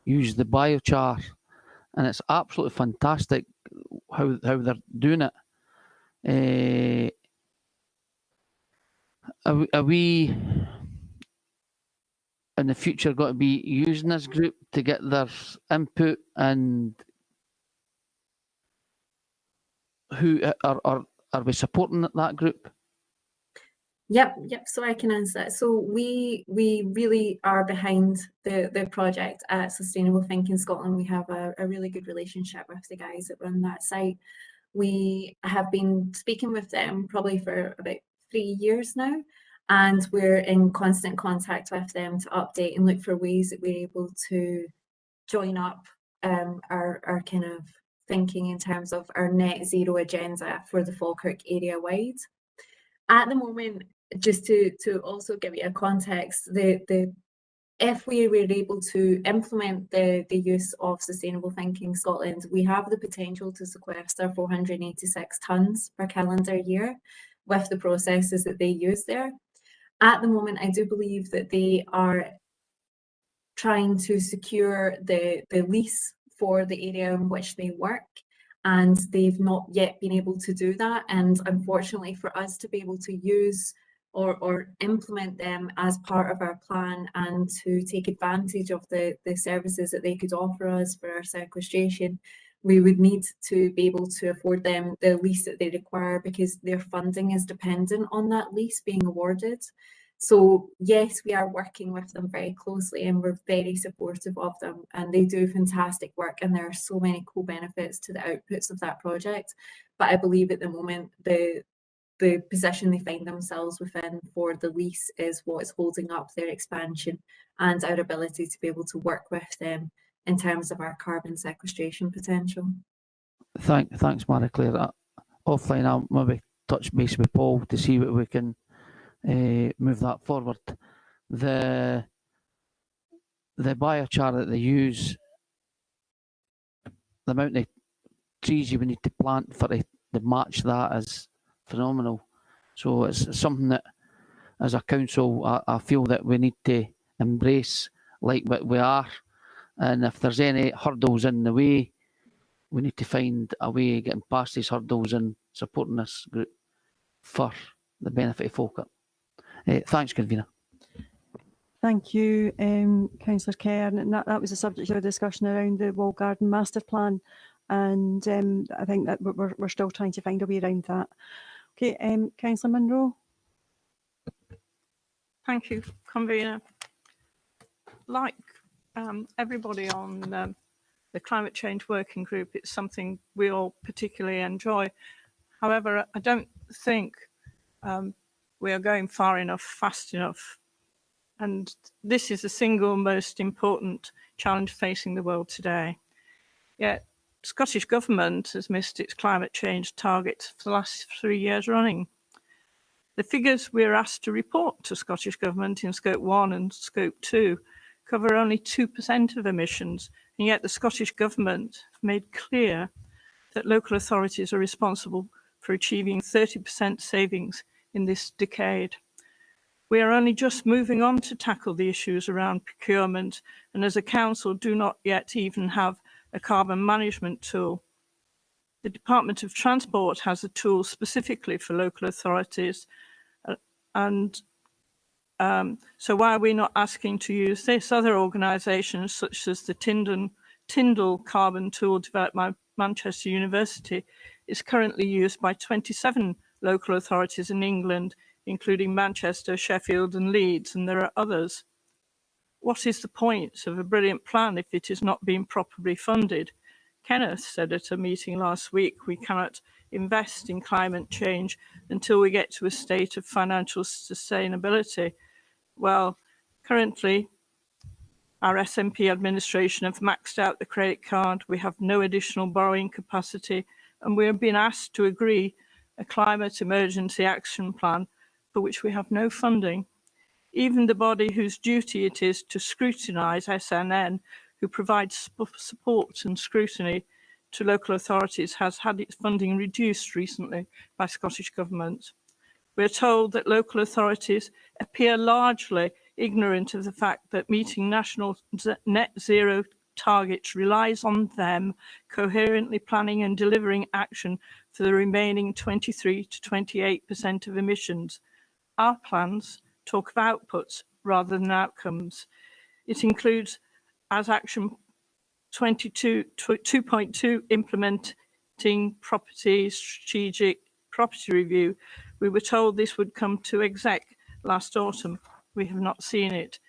S2: use the biochar, and it's absolutely fantastic how they're doing it. Are we in the future going to be using this group to get their input, and who are we supporting that group?
S12: Yep. So I can answer that. So we really are behind the project at Sustainable Thinking Scotland. We have a really good relationship with the guys that run that site. We have been speaking with them probably for about 3 years now, and we're in constant contact with them to update and look for ways that we're able to join up our kind of thinking in terms of our net zero agenda for the Falkirk area wide. At the moment, just to also give you a context, if we were able to implement the use of Sustainable Thinking Scotland, we have the potential to sequester 486 tonnes per calendar year with the processes that they use there. At the moment, I do believe that they are trying to secure the lease for the area in which they work, and they've not yet been able to do that. And unfortunately, for us to be able to use or implement them as part of our plan and to take advantage of the services that they could offer us for our sequestration, we would need to be able to afford them the lease that they require, because their funding is dependent on that lease being awarded. So yes, we are working with them very closely, and we're very supportive of them, and they do fantastic work, and there are so many co-benefits to the outputs of that project. But I believe at the moment the position they find themselves within for the lease is what is holding up their expansion and our ability to be able to work with them in terms of our carbon sequestration potential.
S2: Thanks, Marie-Claire. Offline, I'll maybe touch base with Paul to see what we can move that forward. The the biochar that they use, the amount of trees you would need to plant for to match that is phenomenal. So it's something that, as a council, I feel that we need to embrace like what we are. And if there's any hurdles in the way, we need to find a way of getting past these hurdles and supporting this group for the benefit of Falkirk. Thanks, Convener.
S1: Thank you, Councillor Cairn. And that was the subject of a discussion around the Wall Garden Master Plan. And I think that we're still trying to find a way around that. Okay, Councillor Munro.
S8: Thank you, Convener. Like everybody on the Climate Change Working Group, it's something we all particularly enjoy. However, I don't think we are going far enough, fast enough. And this is the single most important challenge facing the world today. Yet, Scottish Government has missed its climate change targets for the last 3 years running. The figures we're asked to report to Scottish Government in Scope 1 and Scope 2 cover only 2% of emissions, and yet the Scottish Government have made clear that local authorities are responsible for achieving 30% savings in this decade. We are only just moving on to tackle the issues around procurement, and as a council do not yet even have a carbon management tool. The Department of Transport has a tool specifically for local authorities, so why are we not asking to use this? Other organisations such as the Tyndall Carbon Tool developed by Manchester University is currently used by 27 local authorities in England, including Manchester, Sheffield and Leeds, and there are others. What is the point of a brilliant plan if it is not being properly funded? Kenneth said at a meeting last week, we cannot invest in climate change until we get to a state of financial sustainability. Well, currently, our SNP administration have maxed out the credit card. We have no additional borrowing capacity, and we have been asked to agree a climate emergency action plan for which we have no funding. Even the body whose duty it is to scrutinise SNN, who provides support and scrutiny to local authorities, has had its funding reduced recently by Scottish Government. We are told that local authorities appear largely ignorant of the fact that meeting national net zero targets relies on them coherently planning and delivering action for the remaining 23 to 28% of emissions. Our plans talk of outputs rather than outcomes. It includes, as action 2.2, implementing strategic property review. We were told this would come to exec last autumn. We have not seen it.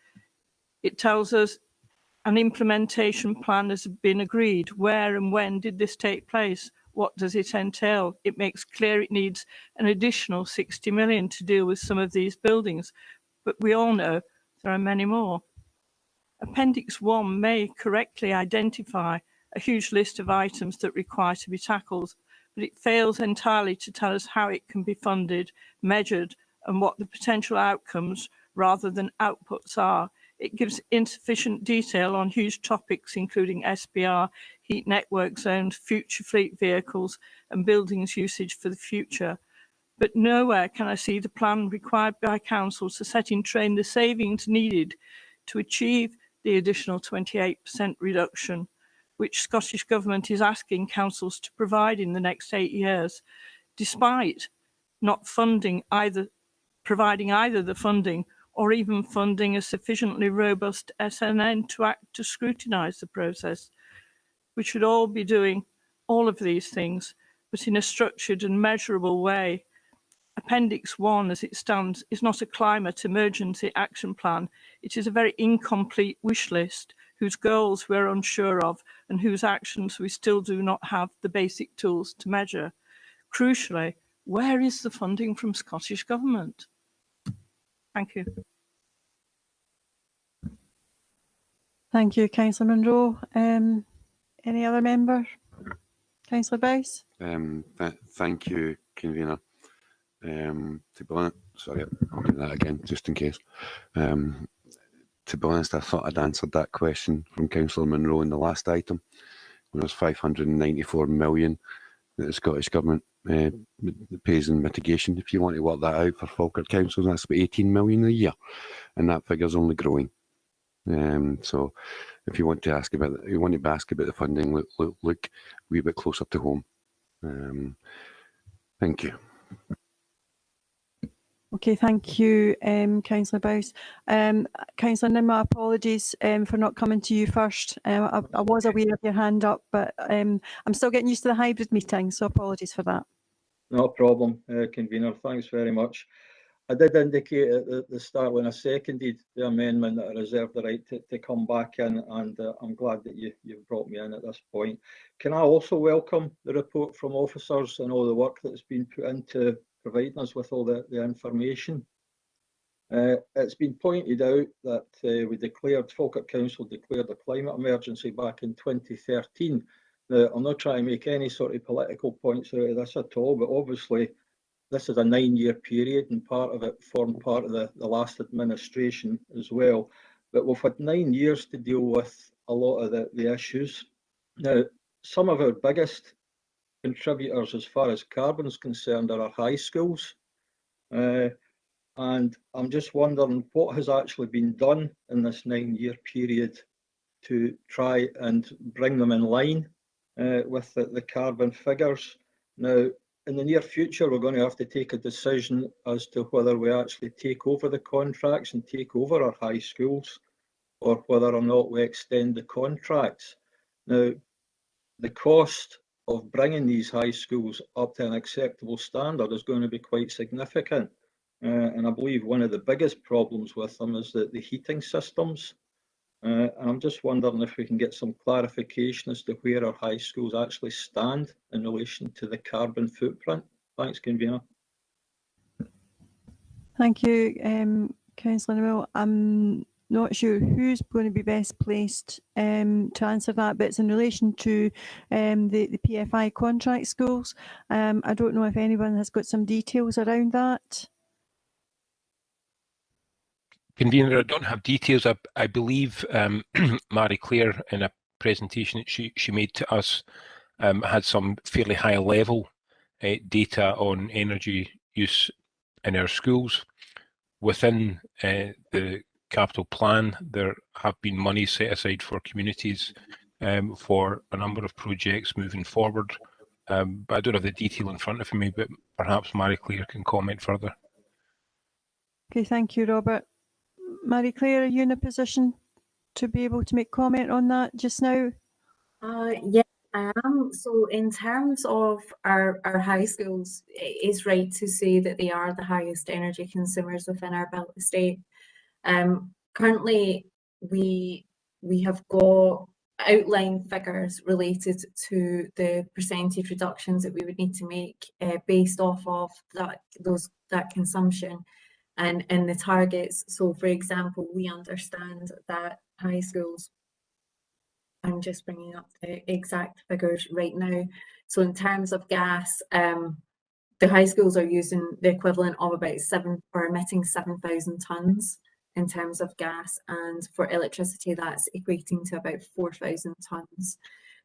S8: It tells us an implementation plan has been agreed. Where and when did this take place? What does it entail? It makes clear it needs an additional 60 million to deal with some of these buildings, but we all know there are many more. Appendix 1 may correctly identify a huge list of items that require to be tackled, but it fails entirely to tell us how it can be funded, measured, and what the potential outcomes rather than outputs are. It gives insufficient detail on huge topics including SBR, heat network zones, future fleet vehicles, and buildings usage for the future. But nowhere can I see the plan required by council to set in train the savings needed to achieve the additional 28% reduction, which Scottish Government is asking councils to provide in the next 8 years, despite not funding providing either the funding or even funding a sufficiently robust SNN to act to scrutinise the process. We should all be doing all of these things, but in a structured and measurable way. Appendix 1, as it stands, is not a climate emergency action plan. It is a very incomplete wish list whose goals we're unsure of and whose actions we still do not have the basic tools to measure. Crucially, where is the funding from Scottish Government? Thank you.
S1: Thank you, Councillor Munro. Any other member? Councillor Bowes?
S3: Thank you, Convener. To be honest, sorry, I'll do that again just in case. To to be honest, I thought I'd answered that question from Councillor Munro in the last item. There's 594 million that the Scottish Government pays in mitigation. If you want to work that out for Falkirk Council, that's about 18 million a year, and that figure's only growing. So, if you want to ask about, the funding, look a wee bit closer to home. Thank you.
S1: Okay, thank you, Councillor Bowes. Councillor Nimmo, apologies for not coming to you first. I was aware of your hand up, but I'm still getting used to the hybrid meeting, so apologies for that.
S11: No problem, convener. Thanks very much. I did indicate at the start when I seconded the amendment that I reserved the right to come back in, and I'm glad that you've brought me in at this point. Can I also welcome the report from officers and all the work that's been put into providing us with all the information? It's been pointed out that Falkirk Council declared a climate emergency back in 2013. Now, I'm not trying to make any sort of political points out of this at all, but obviously this is a 9-year period, and part of it formed part of the last administration as well. But we've had 9 years to deal with a lot of the issues. Now, some of our biggest contributors as far as carbon is concerned are our high schools. And I'm just wondering what has actually been done in this 9-year period to try and bring them in line with the carbon figures. Now, in the near future, we're going to have to take a decision as to whether we actually take over the contracts and take over our high schools, or whether or not we extend the contracts. Now, the cost of bringing these high schools up to an acceptable standard is going to be quite significant. And I believe one of the biggest problems with them is the heating systems. And I'm just wondering if we can get some clarification as to where our high schools actually stand in relation to the carbon footprint. Thanks, convener.
S1: Thank you, Councillor Nimmo. I'm not sure who's going to be best placed to answer that, but it's in relation to the PFI contract schools. I don't know if anyone has got some details around that.
S14: Convener, I don't have details. I believe Marie Claire, in a presentation that she made to us, had some fairly high level data on energy use in our schools. Within the capital plan, there have been money set aside for communities for a number of projects moving forward. But I don't have the detail in front of me, but perhaps Marie Claire can comment further.
S1: Okay, thank you, Robert. Marie Claire, are you in a position to be able to make comment on that just now?
S12: Yeah, I am. So in terms of our high schools, it is right to say that they are the highest energy consumers within our built estate. Currently, we have got outline figures related to the percentage reductions that we would need to make based off of that consumption and the targets. So, for example, we understand that high schools, I'm just bringing up the exact figures right now. So in terms of gas, the high schools are using the equivalent of about emitting 7,000 tonnes in terms of gas, and for electricity that's equating to about 4,000 tonnes.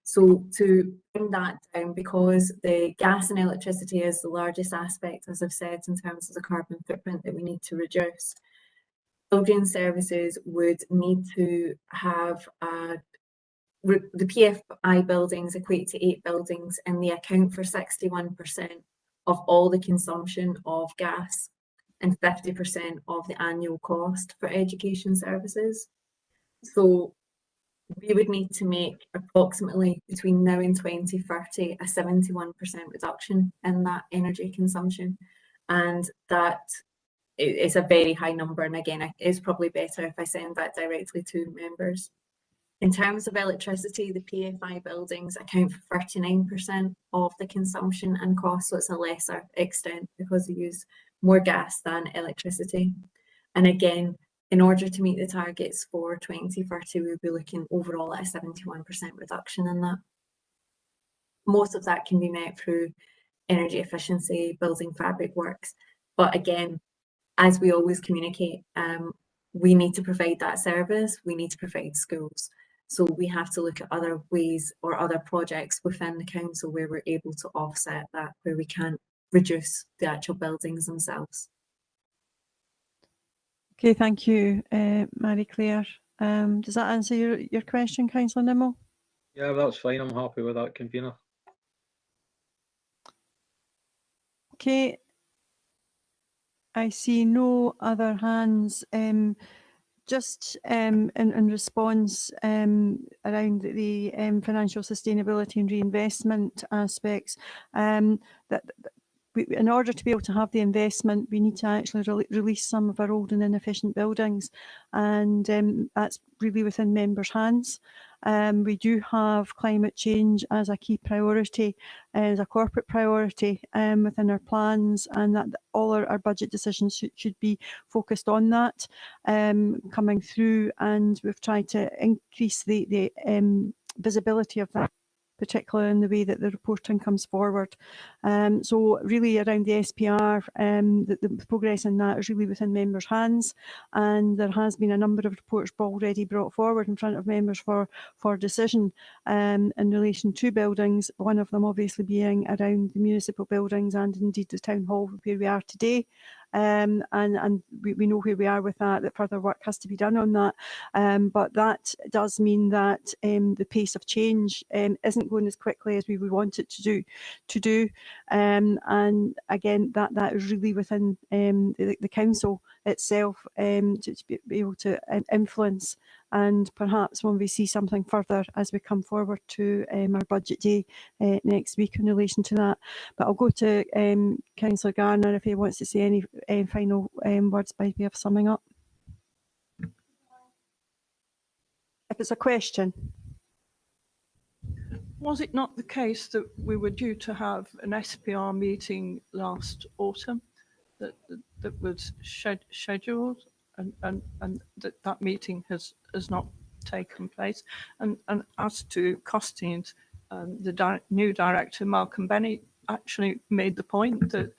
S12: So to bring that down, because the gas and electricity is the largest aspect, as I've said, in terms of the carbon footprint that we need to reduce, building services would need to have the PFI buildings equate to 8 buildings, and they account for 61% of all the consumption of gas and 50% of the annual cost for education services. So we would need to make approximately between now and 2030 a 71% reduction in that energy consumption, and that is a very high number. And again, it's probably better if I send that directly to members. In terms of electricity, the PFI buildings account for 39% of the consumption and cost, so it's a lesser extent because they use more gas than electricity. And again, in order to meet the targets for 2030, we'll be looking overall at a 71% reduction in that. Most of that can be met through energy efficiency, building fabric works. But again, as we always communicate, we need to provide that service, we need to provide schools. So we have to look at other ways or other projects within the council where we're able to offset that, where we can reduce the actual buildings themselves.
S1: Okay, thank you, Marie Claire. Does that answer your question, Councillor Nimmo?
S11: Yeah, that's fine. I'm happy with that, convener.
S1: Okay. I see no other hands. Just in response around the financial sustainability and reinvestment aspects, that in order to be able to have the investment, we need to actually release some of our old and inefficient buildings, and that's really within members' hands. We do have climate change as a key priority, as a corporate priority within our plans, and that all our budget decisions should be focused on that coming through, and we've tried to increase the visibility of that, particularly in the way that the reporting comes forward. So really around the SPR, the progress in that is really within members' hands, and there has been a number of reports already brought forward in front of members for decision in relation to buildings, one of them obviously being around the municipal buildings and indeed the town hall where we are today. And we know where we are with that further work has to be done on that. But that does mean that the pace of change isn't going as quickly as we would want it to do. And again, that is really within the council itself to be able to influence. And perhaps when we see something further as we come forward to our budget day next week in relation to that. But I'll go to Councillor Garner if he wants to say any final words by way of summing up. If it's a question.
S8: Was it not the case that we were due to have an SPR meeting last autumn that was scheduled, and that meeting has not taken place? And as to costings, the new director Malcolm Bennett actually made the point that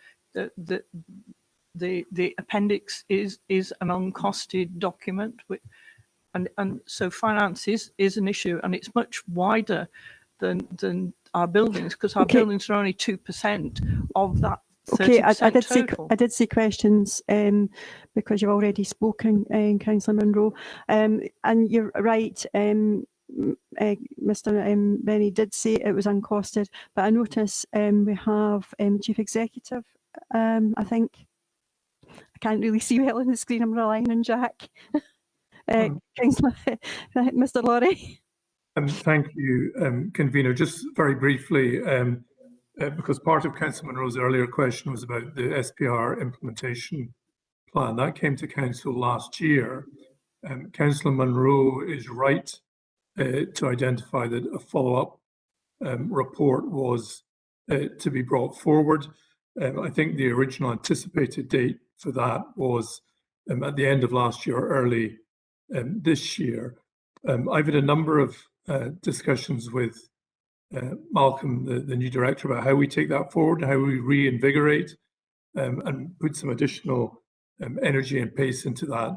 S8: the appendix is an uncosted document, and so finance is an issue, and it's much wider than our buildings, because our buildings are only 2% of that 30%
S1: okay, I did see questions because you've already spoken, Councillor Munro, and you're right. Mr. Benny did say it was uncosted, but I notice we have Chief Executive. I think I can't really see well on the screen. I'm relying on Jack. Councillor, Mr. Laurie.
S15: Thank you, convener. Just very briefly, because part of Councillor Munro's earlier question was about the SPR implementation plan. That came to Council last year. Councillor Munro is right to identify that a follow-up report was to be brought forward. I think the original anticipated date for that was at the end of last year, early this year. I've had a number of discussions with Malcolm, the new director, about how we take that forward, how we reinvigorate and put some additional energy and pace into that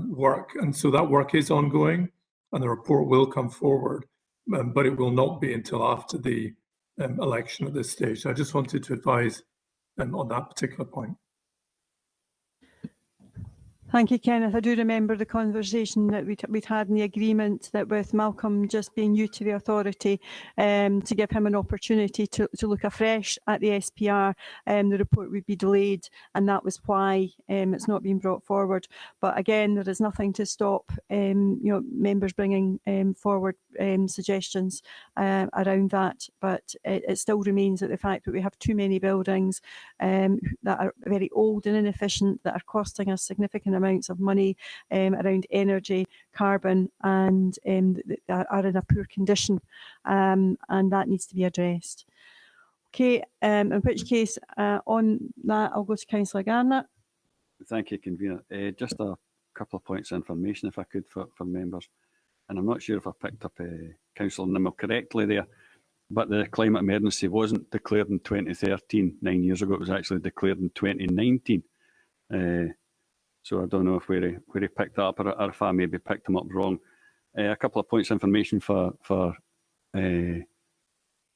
S15: work. And so that work is ongoing, and the report will come forward, but it will not be until after the election at this stage. So I just wanted to advise on that particular point.
S1: Thank you, Kenneth. I do remember the conversation that we'd had in the agreement that with Malcolm just being new to the authority, to give him an opportunity to look afresh at the SPR, the report would be delayed, and that was why it's not been brought forward. But again, there is nothing to stop members bringing forward suggestions around that. But it still remains that the fact that we have too many buildings that are very old and inefficient, that are costing us significant amounts of money around energy, carbon, and are in a poor condition, and that needs to be addressed. Okay, in which case, on that, I'll go to Councillor Garnett.
S10: Thank you, convener. Just a couple of points of information, if I could, for members. And I'm not sure if I picked up Councillor Nimmo correctly there, but the climate emergency wasn't declared in 2013, 9 years ago. It was actually declared in 2019. So I don't know if where he picked that up or if I maybe picked him up wrong. A couple of points of information for Lynn,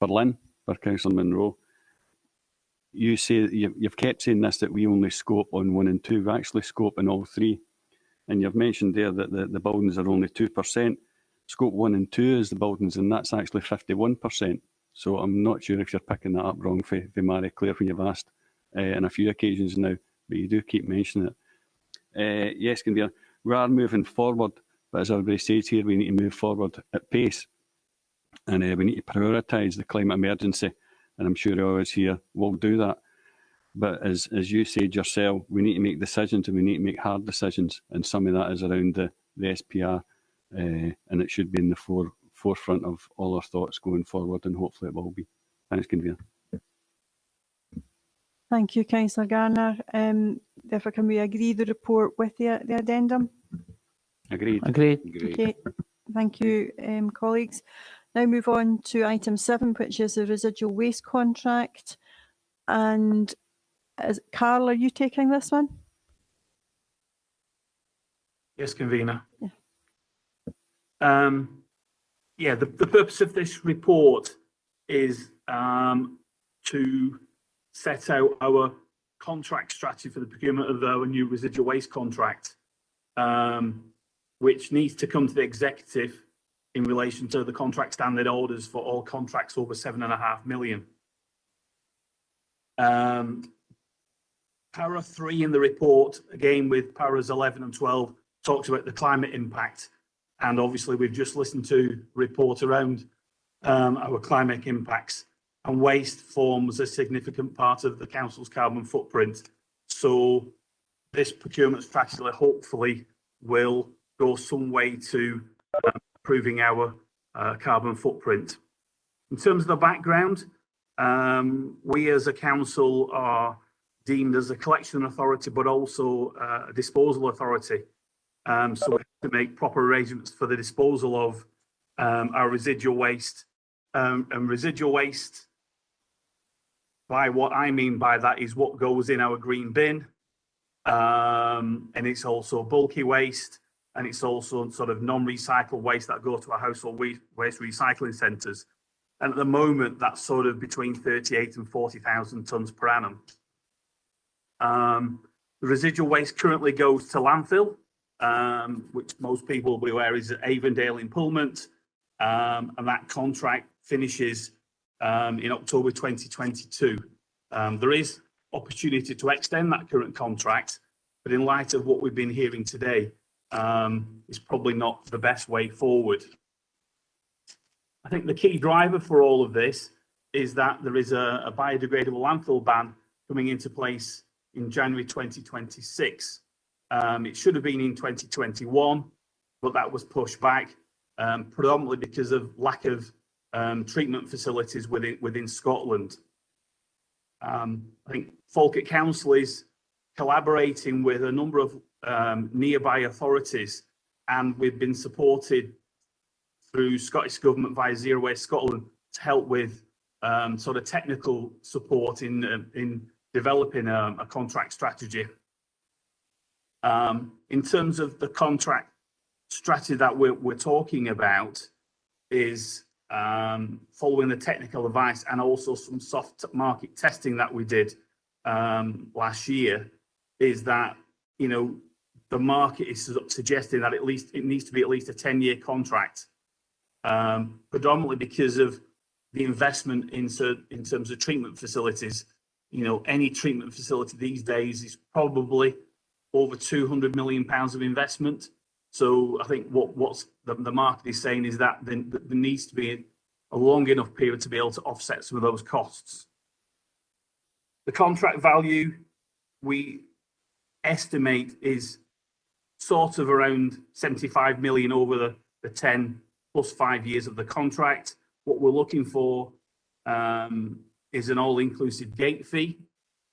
S10: for Councillor Munro. You say you've kept saying this, that we only scope on 1 and 2. We actually scope in all 3. And you've mentioned there that the buildings are only 2%. Scope 1 and 2 is the buildings, and that's actually 51%. So I'm not sure if you're picking that up wrong for Marie Claire when you've asked on a few occasions now, but you do keep mentioning it. Yes, Convener, we are moving forward, but as everybody says here, we need to move forward at pace, and we need to prioritise the climate emergency, and I'm sure all of us here will do that. But as you said yourself, we need to make decisions, and we need to make hard decisions, and some of that is around the SPR, and it should be in the forefront of all our thoughts going forward, and hopefully it will be. Thanks, Convener.
S1: Thank you, Councillor Garner. Therefore, can we agree the report with the addendum?
S10: Agreed.
S2: Agreed.
S1: Okay, thank you, colleagues. Now move on to item 7, which is the residual waste contract. And Carl, are you taking this one?
S13: Yes, Convener.
S1: Yeah.
S13: Yeah, the purpose of this report is to set out our contract strategy for the procurement of our new residual waste contract, which needs to come to the executive in relation to the contract standard orders for all contracts over 7.5 million. Para 3 in the report, again with paras 11 and 12, talks about the climate impact. And obviously we've just listened to a report around our climate impacts, and waste forms a significant part of the council's carbon footprint. So this procurement strategy hopefully will go some way to improving our carbon footprint. In terms of the background, we as a council are deemed as a collection authority, but also a disposal authority. So we have to make proper arrangements for the disposal of our residual waste. And residual waste, by what I mean by that, is what goes in our green bin. And it's also bulky waste, and it's also sort of non-recycled waste that go to our household waste recycling centres. And at the moment, that's sort of between 38 and 40,000 tonnes per annum. The residual waste currently goes to landfill, which most people will be aware is at Avondale in Pullmont, and that contract finishes in October 2022. There is opportunity to extend that current contract, but in light of what we've been hearing today, it's probably not the best way forward. I think the key driver for all of this is that there is a biodegradable landfill ban coming into place in January 2026. It should have been in 2021, but that was pushed back, predominantly because of lack of treatment facilities within Scotland. I think Falkirk Council is collaborating with a number of nearby authorities, and we've been supported through Scottish Government via Zero Waste Scotland to help with sort of technical support in developing a contract strategy. In terms of the contract strategy that we're talking about is following the technical advice and also some soft market testing that we did last year, is that, you know, the market is suggesting that it needs to be at least a 10-year contract, predominantly because of the investment in terms of treatment facilities. You know, any treatment facility these days is probably over £200 million of investment. So I think what's the market is saying is that there needs to be a long enough period to be able to offset some of those costs. The contract value we estimate is sort of around 75 million over the 10 plus 5 years of the contract. What we're looking for is an all-inclusive gate fee.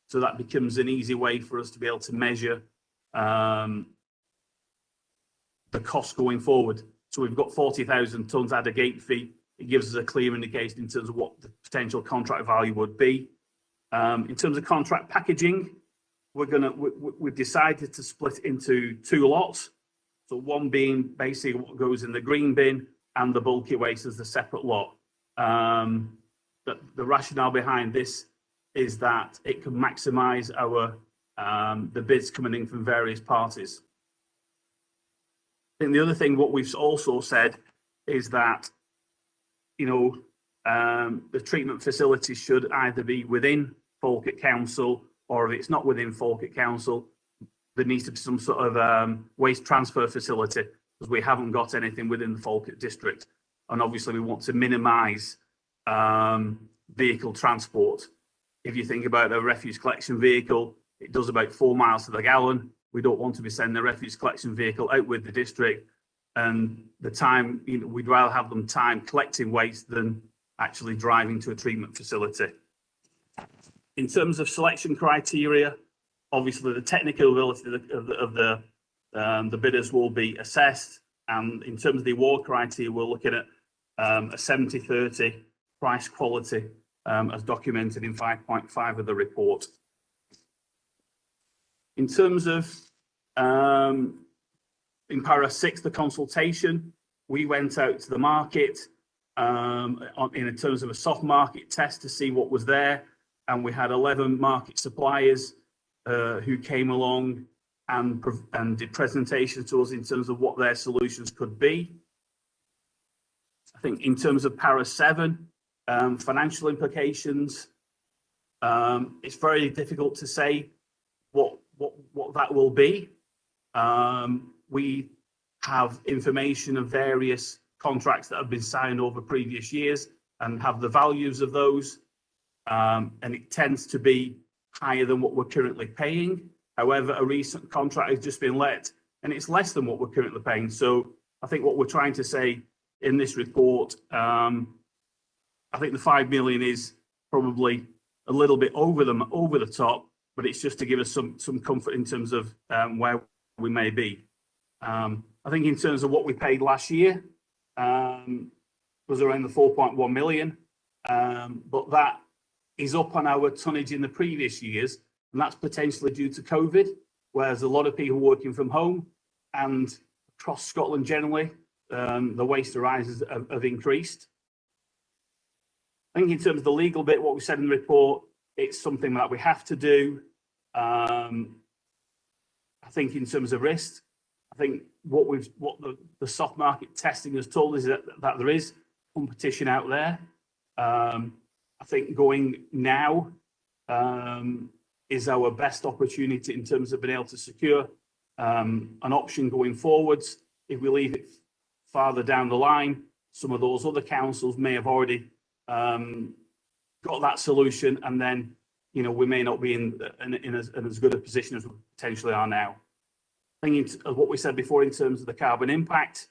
S13: So that becomes an easy way for us to be able to measure the cost going forward. So we've got 40,000 tonnes at a gate fee. It gives us a clear indication in terms of what the potential contract value would be. In terms of contract packaging, we've decided to split into 2 lots. So one being basically what goes in the green bin, and the bulky waste as a separate lot. The rationale behind this is that it can maximise our the bids coming in from various parties. I think the other thing, what we've also said, is that, you know, the treatment facility should either be within Falkirk Council, or if it's not within Falkirk Council, there needs to be some sort of waste transfer facility, because we haven't got anything within the Falkirk district. And obviously we want to minimise vehicle transport. If you think about a refuse collection vehicle, it does about 4 miles to the gallon. We don't want to be sending a refuse collection vehicle out with the district, and the time, you know, we'd rather have them time collecting waste than actually driving to a treatment facility. In terms of selection criteria, obviously the technical ability of the bidders will be assessed, and in terms of the award criteria, we're looking at a 70-30 price quality as documented in 5.5 of the report. In terms of in para 6, the consultation, we went out to the market in terms of a soft market test to see what was there, and we had 11 market suppliers who came along and did presentations to us in terms of what their solutions could be. I think in terms of para 7, financial implications, it's very difficult to say what that will be. We have information of various contracts that have been signed over previous years and have the values of those, and it tends to be higher than what we're currently paying. However, a recent contract has just been let and it's less than what we're currently paying. So I think what we're trying to say in this report, I think the 5 million is probably a little bit over the top, but it's just to give us some comfort in terms of where we may be. I think in terms of what we paid last year was around the 4.1 million, but that is up on our tonnage in the previous years, and that's potentially due to COVID, whereas a lot of people working from home and across Scotland generally, the waste arises have increased. I think in terms of the legal bit, what we said in the report, it's something that we have to do. I think in terms of risk, I think what the soft market testing has told us is that there is competition out there. I think going now is our best opportunity in terms of being able to secure an option going forwards. If we leave it farther down the line, some of those other councils may have already got that solution, and then, you know, we may not be in as good a position as we potentially are now. I think of what we said before in terms of the carbon impact,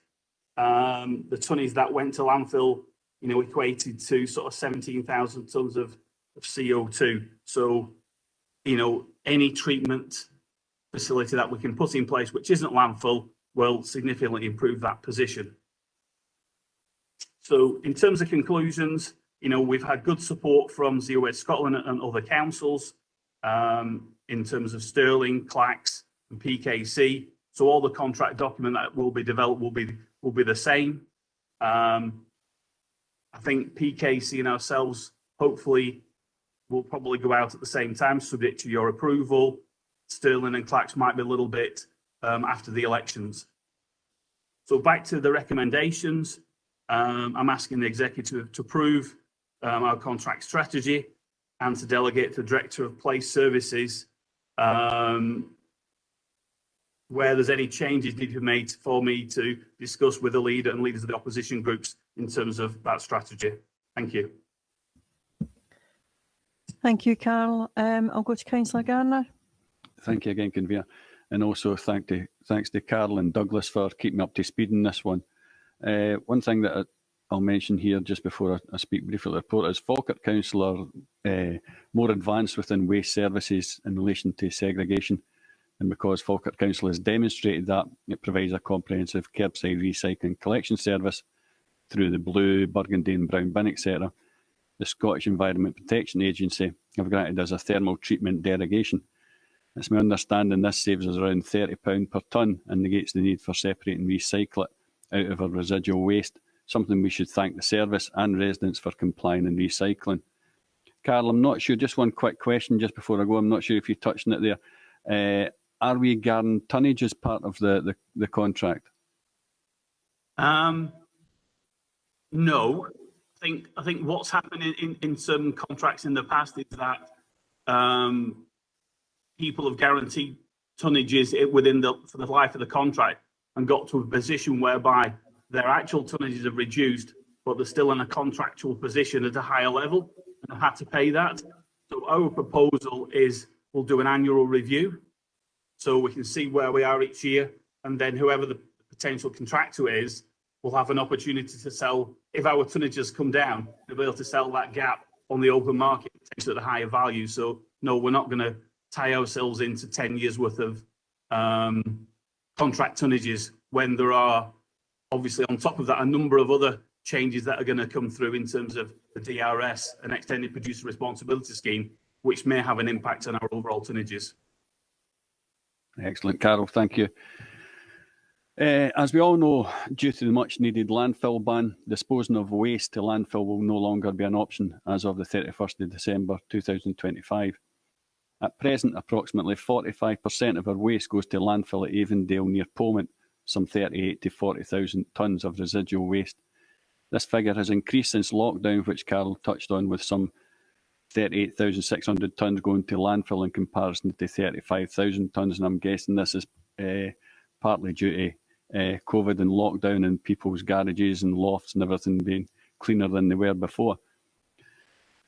S13: the tonnes that went to landfill, you know, equated to sort of 17,000 tonnes of CO2. So, you know, any treatment facility that we can put in place, which isn't landfill, will significantly improve that position. So in terms of conclusions, you know, we've had good support from Zero Waste Scotland and other councils in terms of Stirling, Clacks and PKC. So all the contract document that will be developed will be the same. I think PKC and ourselves hopefully will probably go out at the same time, subject to your approval. Stirling and Clacks might be a little bit after the elections. So back to the recommendations, I'm asking the executive to approve our contract strategy and to delegate to the Director of Place Services where there's any changes need to be made for me to discuss with the leader and leaders of the opposition groups in terms of that strategy. Thank you.
S1: Thank you, Carl. I'll go to Councillor Garner.
S10: Thank you again, Convener. And also thanks to Carl and Douglas for keeping up to speed in this one. One thing that I'll mention here just before I speak briefly on the report is Falkirk Council are more advanced within waste services in relation to segregation. And because Falkirk Council has demonstrated that, it provides a comprehensive curbside recycling collection service through the blue, burgundy and brown bin, etc. The Scottish Environment Protection Agency have granted us a thermal treatment derogation. It's my understanding this saves us around £30 per tonne and negates the need for separate and recycle it out of our residual waste, something we should thank the service and residents for complying and recycling. Carl, I'm not sure, just one quick question just before I go, I'm not sure if you're touching it there. Are we guaranteeing tonnage as part of the contract?
S13: No. I think what's happened in some contracts in the past is that people have guaranteed tonnages for the life of the contract and got to a position whereby their actual tonnages have reduced, but they're still in a contractual position at a higher level and have had to pay that. So our proposal is we'll do an annual review so we can see where we are each year, and then whoever the potential contractor is will have an opportunity to sell. If our tonnages come down, they'll be able to sell that gap on the open market, potentially at a higher value. So no, we're not going to tie ourselves into 10 years worth of contract tonnages when there are obviously on top of that a number of other changes that are going to come through in terms of the DRS, an extended producer responsibility scheme, which may have an impact on our overall tonnages.
S10: Excellent, Carol, thank you. As we all know, due to the much needed landfill ban, disposing of waste to landfill will no longer be an option as of the 31st of December 2025. At present, approximately 45% of our waste goes to landfill at Avondale near Pomont, some 38 to 40,000 tonnes of residual waste. This figure has increased since lockdown, which Carol touched on, with some 38,600 tonnes going to landfill in comparison to 35,000 tonnes, and I'm guessing this is partly due to COVID and lockdown and people's garages and lofts and everything being cleaner than they were before.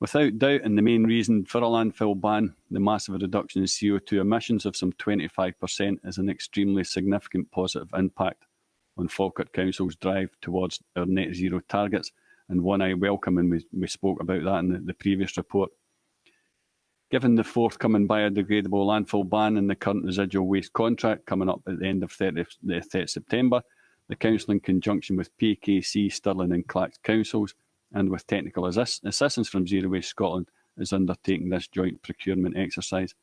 S10: Without doubt, and the main reason for a landfill ban, the massive reduction in CO2 emissions of some 25% is an extremely significant positive impact on Falkirk Council's drive towards our net zero targets, and one I welcome, and we spoke about that in the previous report. Given the forthcoming biodegradable landfill ban and the current residual waste contract coming up at the end of 30th September, the Council, in conjunction with PKC, Stirling and Clacks Councils, and with technical assistance from Zero Waste Scotland, is undertaking this joint procurement exercise.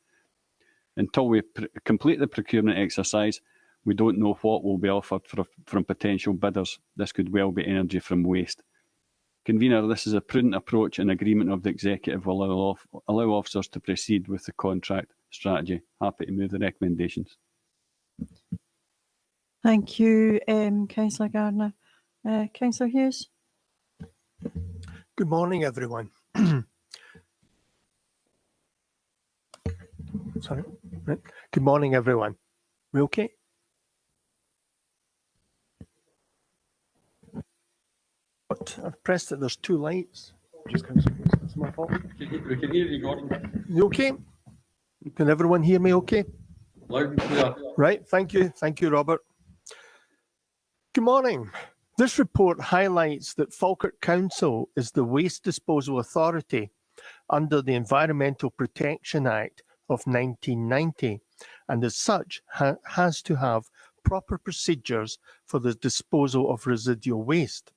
S10: Until we complete the procurement exercise, we don't know what will be offered from potential bidders. This could well be energy from waste. Convener, this is a prudent approach, and agreement of the Executive will allow officers to proceed with the contract strategy. Happy to move the recommendations.
S1: Thank you, Councillor Gardner. Councillor Hughes.
S16: Good morning, everyone. Sorry. Right. Good morning, everyone. We okay? I've pressed it. There's two lights. It's my fault.
S6: We can hear you, Gordon.
S16: You okay? Can everyone hear me okay?
S6: Loud and clear.
S16: Right. Thank you. Thank you, Robert. Good morning. This report highlights that Falkirk Council is the waste disposal authority under the Environmental Protection Act of 1990, and as such has to have proper procedures for the disposal of residual waste.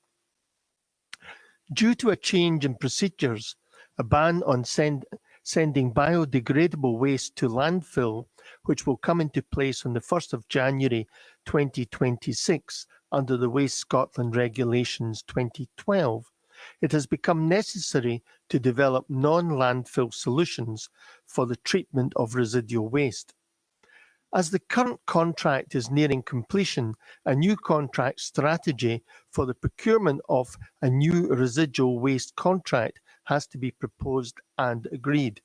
S16: Due to a change in procedures, a ban on sending biodegradable waste to landfill, which will come into place on the 1st of January 2026 under the Waste Scotland Regulations 2012, it has become necessary to develop non-landfill solutions for the treatment of residual waste. As the current contract is nearing completion, a new contract strategy for the procurement of a new residual waste contract has to be proposed and agreed.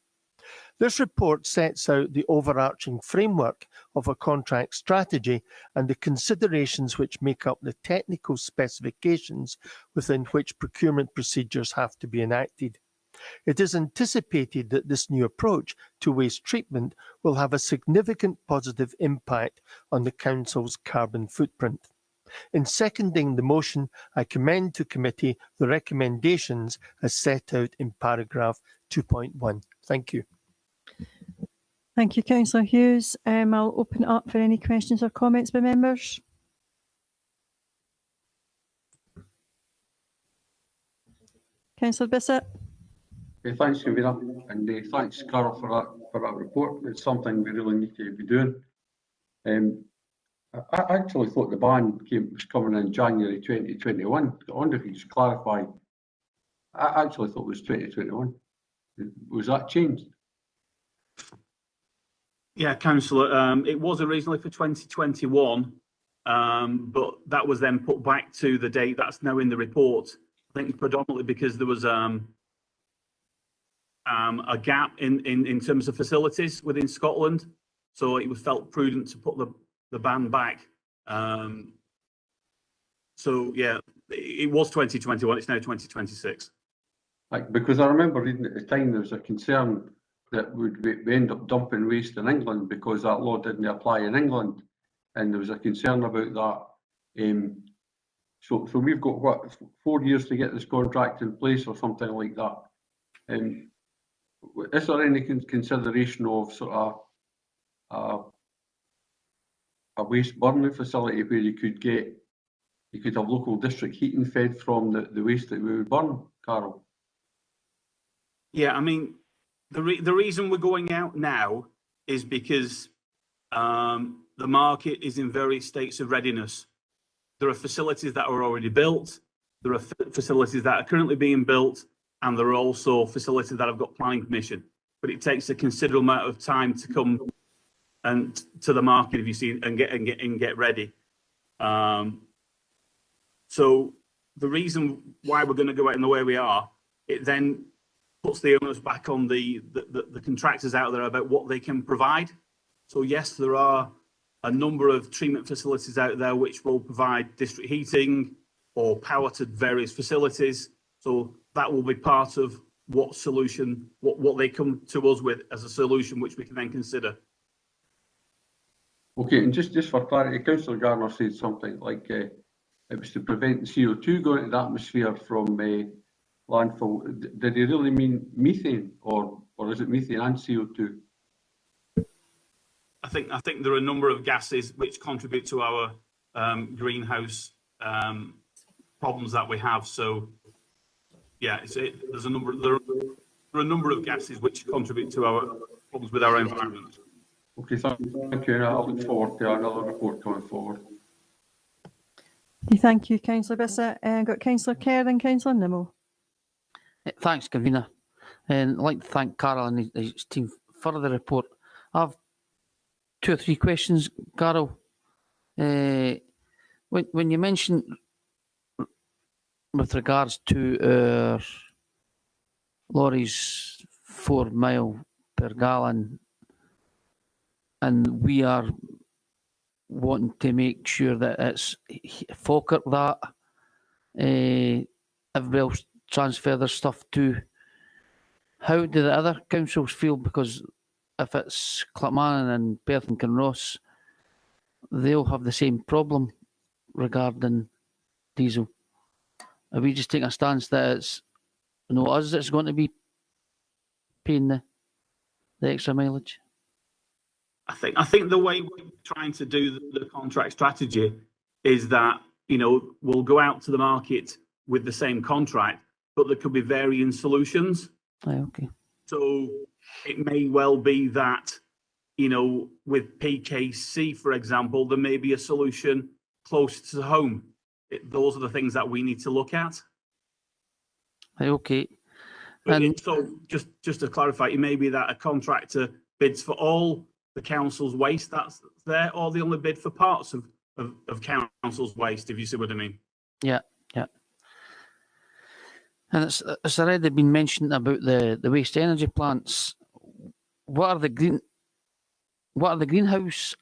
S16: This report sets out the overarching framework of a contract strategy and the considerations which make up the technical specifications within which procurement procedures have to be enacted. It is anticipated that this new approach to waste treatment will have a significant positive impact on the Council's carbon footprint. In seconding the motion, I commend to committee the recommendations as set out in paragraph 2.1. Thank you.
S1: Thank you, Councillor Hughes. I'll open it up for any questions or comments by members. Councillor Bissett.
S6: Thanks, Convener, and thanks, Carol, for that that report. It's something we really need to be doing. I actually thought the ban was coming in January 2021. I wonder if you just clarify. I actually thought it was 2021. Was that changed?
S13: Yeah, Councillor, it was originally for 2021, but that was then put back to the date that's now in the report. I think predominantly because there was a gap in terms of facilities within Scotland, so it was felt prudent to put the ban back. So yeah, it was 2021. It's now 2026.
S6: Like, because I remember reading at the time there was a concern that we end up dumping waste in England because that law didn't apply in England, and there was a concern about that. So we've got what, 4 years to get this contract in place or something like that. Is there any consideration of sort of a waste burning facility where you could have local district heating fed from the waste that we would burn, Carol?
S13: Yeah, I mean, the reason we're going out now is because the market is in various states of readiness. There are facilities that are already built, there are facilities that are currently being built, and there are also facilities that have got planning permission. But it takes a considerable amount of time to come and to the market, if you see, and get ready. So the reason why we're going to go out in the way we are, it then puts the onus back on the contractors out there about what they can provide. So yes, there are a number of treatment facilities out there which will provide district heating or power to various facilities. So that will be part of what solution, what they come to us with as a solution, which we can then consider.
S6: Okay, and just for clarity, Councillor Garner said something like it was to prevent CO2 going into the atmosphere from landfill. Did he really mean methane, or is it methane and CO2?
S13: I think there are a number of gases which contribute to our greenhouse problems that we have. So yeah, there are a number of gases which contribute to our problems with our environment.
S6: Okay, thank you. I look forward to another report going forward.
S1: Thank you, Councillor Bissett. And got Councillor Kerr and Councillor Nimmo.
S2: Thanks, convener. And I'd like to thank Carol and his team for the report. I have 2 or 3 questions, Carol. When you mentioned with regards to our lorries 4 mile per gallon, and we are wanting to make sure that it's Falkirk that everybody else transfer their stuff to. How do the other councils feel? Because if it's Clackmannan and Perth and Kinross, they'll have the same problem regarding diesel. Are we just taking a stance that it's us that's going to be paying the extra mileage?
S13: I think the way we're trying to do the contract strategy is that, you know, we'll go out to the market with the same contract, but there could be varying solutions.
S2: Okay. So
S13: it may well be that, you know, with PKC, for example, there may be a solution close to home. Those are the things that we need to look at.
S2: Okay.
S13: So just to clarify, it may be that a contractor bids for all the council's waste that's there, or they only bid for parts of council's waste, if you see what I mean.
S2: Yeah, yeah. And it's already been mentioned about the waste energy plants. What are the greenhouse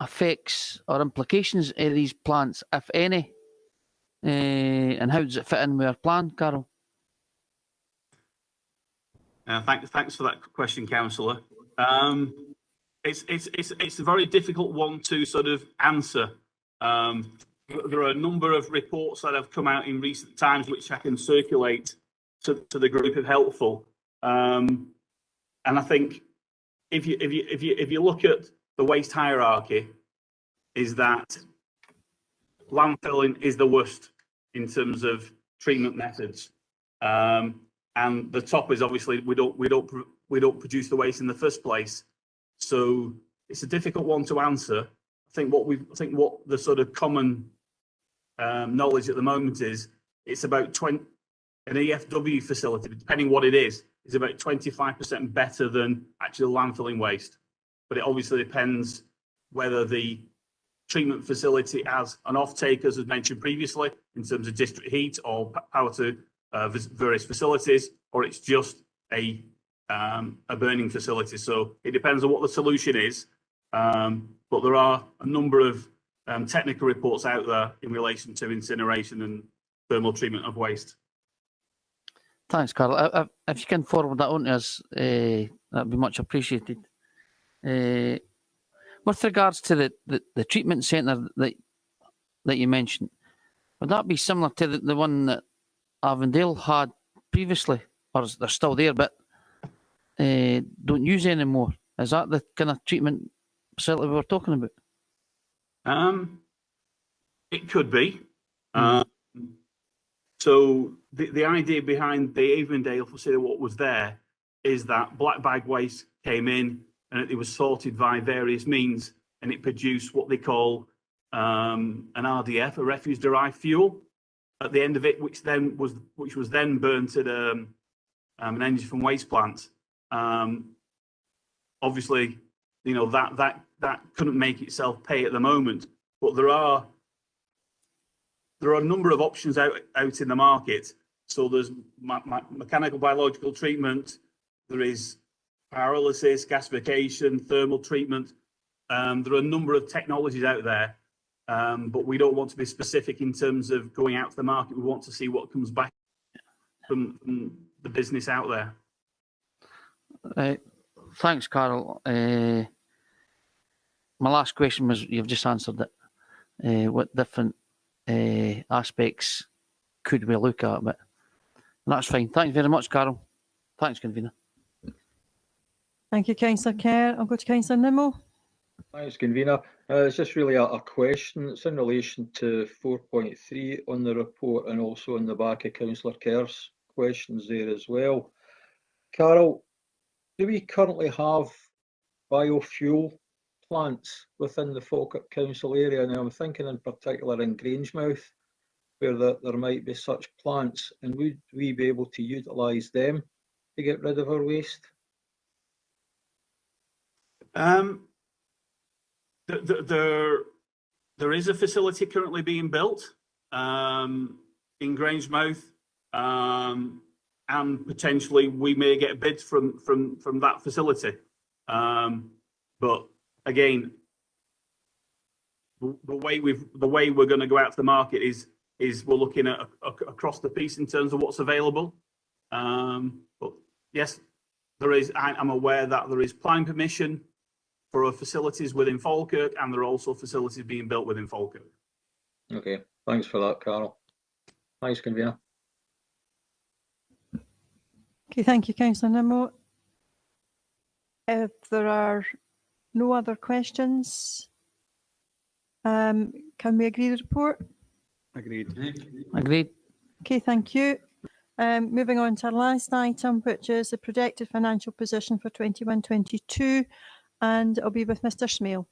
S2: effects or implications of these plants, if any? And how does it fit in with our plan, Carol?
S13: Thanks for that question, councillor. It's a very difficult one to sort of answer. There are a number of reports that have come out in recent times which I can circulate to the group if helpful. And I think if you look at the waste hierarchy, is that landfilling is the worst in terms of treatment methods. And the top is obviously we don't we don't produce the waste in the first place. So it's a difficult one to answer. I think what the sort of common knowledge at the moment is it's about an EFW facility, depending what it is about 25% better than actual landfilling waste. But it obviously depends whether the treatment facility has an off-take, as was mentioned previously, in terms of district heat or power to various facilities, or it's just a burning facility. So it depends on what the solution is. But there are a number of technical reports out there in relation to incineration and thermal treatment of waste.
S2: Thanks, Carl. If you can forward that on to us, that'd be much appreciated. With regards to the treatment centre that you mentioned, would that be similar to the one that Avondale had previously, or they're still there but don't use anymore? Is that the kind of treatment facility we were talking about?
S13: It could be. So the idea behind the Avondale facility, what was there, is that black bag waste came in and it was sorted by various means, and it produced what they call an RDF, a refuse derived fuel, at the end of it, which was then burnt at an energy from waste plant. Obviously, you know, that couldn't make itself pay at the moment, but there are a number of options out in the market. So there's mechanical biological treatment, there is pyrolysis, gasification, thermal treatment. There are a number of technologies out there, but we don't want to be specific in terms of going out to the market. We want to see what comes back from the business out there.
S2: Thanks, Carl. My last question was, you've just answered it. What different aspects could we look at? But that's fine. Thanks very much, Carol. Thanks, Convener.
S1: Thank you, Councillor Kerr. I'll go to Councillor Nimmo.
S11: Thanks, Convener. It's just really a question. It's in relation to 4.3 on the report and also on the back of Councillor Kerr's questions there as well. Carol, do we currently have biofuel plants within the Falkirk Council area? Now I'm thinking in particular in Grangemouth, where there might be such plants, and would we be able to utilise them to get rid of our waste?
S13: There is a facility currently being built in Grangemouth, and potentially we may get bids from that facility. But again, the way we're going to go out to the market is we're looking at across the piece in terms of what's available. But yes, there is. I'm aware that there is planning permission for facilities within Falkirk, and there are also facilities being built within Falkirk.
S11: Okay, thanks for that, Carol. Thanks, Convener.
S1: Okay, thank you, Councillor Nimmo. If there are no other questions, can we agree the report?
S10: Agreed.
S2: Agreed.
S1: Okay, thank you. Moving on to our last item, which is the projected financial position for 21-22, and I'll be with Mr. Smale.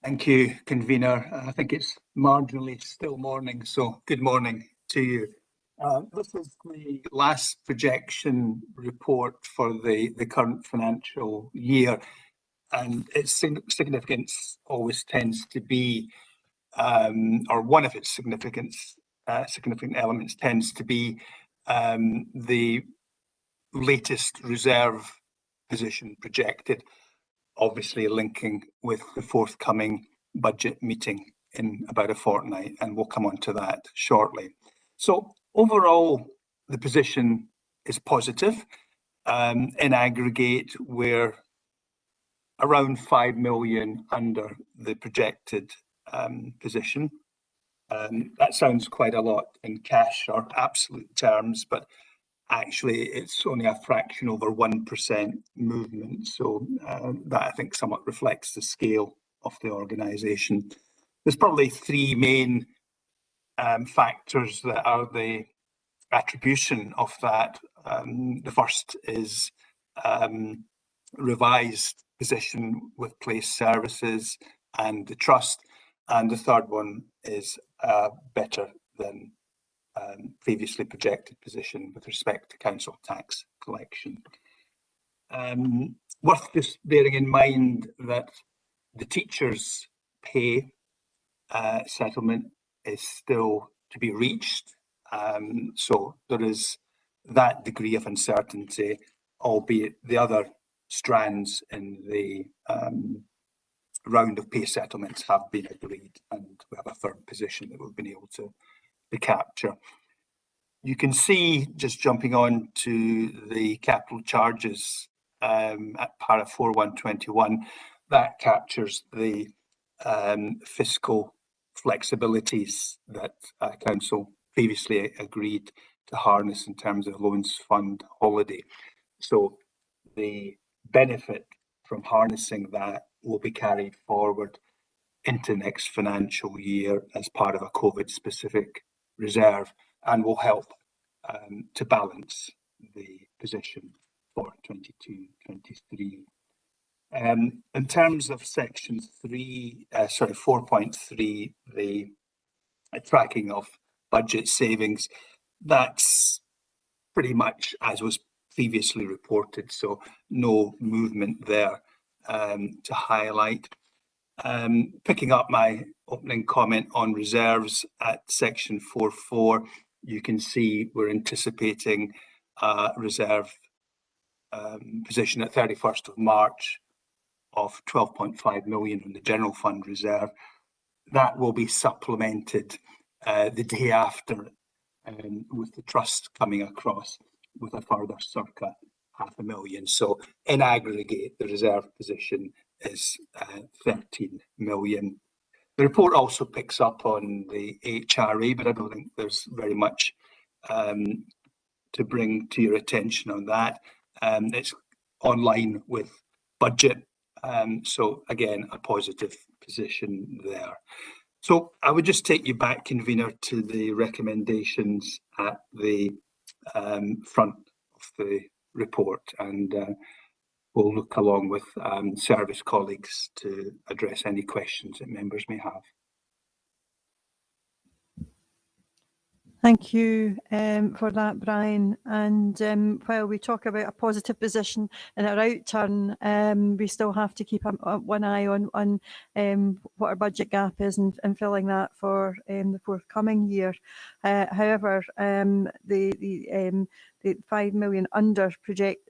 S17: Thank you, Convener. I think it's marginally still morning, so good morning to you. This is the last projection report for the current financial year, and its significance always tends to be, or one of its significant elements tends to be the latest reserve position projected, obviously linking with the forthcoming budget meeting in about a fortnight, and we'll come on to that shortly. So overall, the position is positive. In aggregate, we're around 5 million under the projected position. That sounds quite a lot in cash or absolute terms, but actually it's only a fraction over 1% movement. So that I think somewhat reflects the scale of the organisation. There's probably three main factors that are the attribution of that. The first is revised position with place services and the trust, and the third one is better than previously projected position with respect to council tax collection. Worth just bearing in mind that the teachers' pay settlement is still to be reached, so there is that degree of uncertainty, albeit the other strands in the round of pay settlements have been agreed, and we have a firm position that we've been able to capture. You can see, just jumping on to the capital charges at para 4121, that captures the fiscal flexibilities that Council previously agreed to harness in terms of loans fund holiday. So the benefit from harnessing that will be carried forward into next financial year as part of a COVID-specific reserve, and will help to balance the position for 22-23. In terms of section 4.3, the tracking of budget savings, that's pretty much as was previously reported, so no movement there to highlight. Picking up my opening comment on reserves at section 4.4, you can see we're anticipating reserve position at 31st of March of 12.5 million in the general fund reserve. That will be supplemented the day after with the trust coming across with a further circa $500,000. So in aggregate, the reserve position is 13 million. The report also picks up on the HRA, but I don't think there's very much to bring to your attention on that. It's online with budget. So again, a positive position there. So I would just take you back, convener, to the recommendations at the front of the report, and we'll look along with service colleagues to address any questions that members may have.
S1: Thank you for that, Brian. And while we talk about a positive position in our outturn, we still have to keep one eye on what our budget gap is and filling that for the forthcoming year. However, the 5 million under project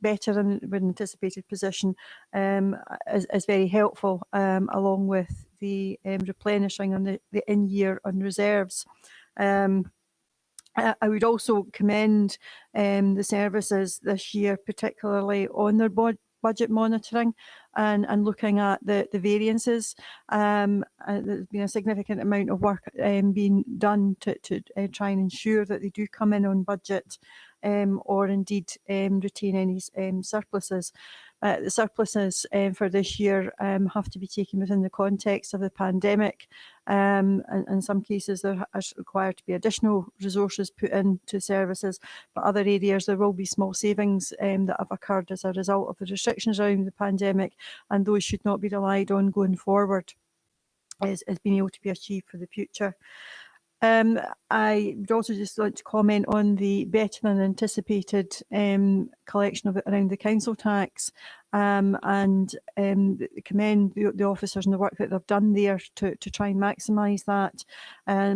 S1: better than anticipated position is very helpful, along with the replenishing on the in-year on reserves. I would also commend the services this year, particularly on their budget monitoring and looking at the variances. There's been a significant amount of work being done to try and ensure that they do come in on budget, or indeed retain any surpluses. The surpluses for this year have to be taken within the context of the pandemic. And in some cases, there is required to be additional resources put into services, but other areas there will be small savings that have occurred as a result of the restrictions around the pandemic, and those should not be relied on going forward as being able to be achieved for the future. I would also just like to comment on the better than anticipated collection of it around the council tax, and commend the officers and the work that they've done there to try and maximise that,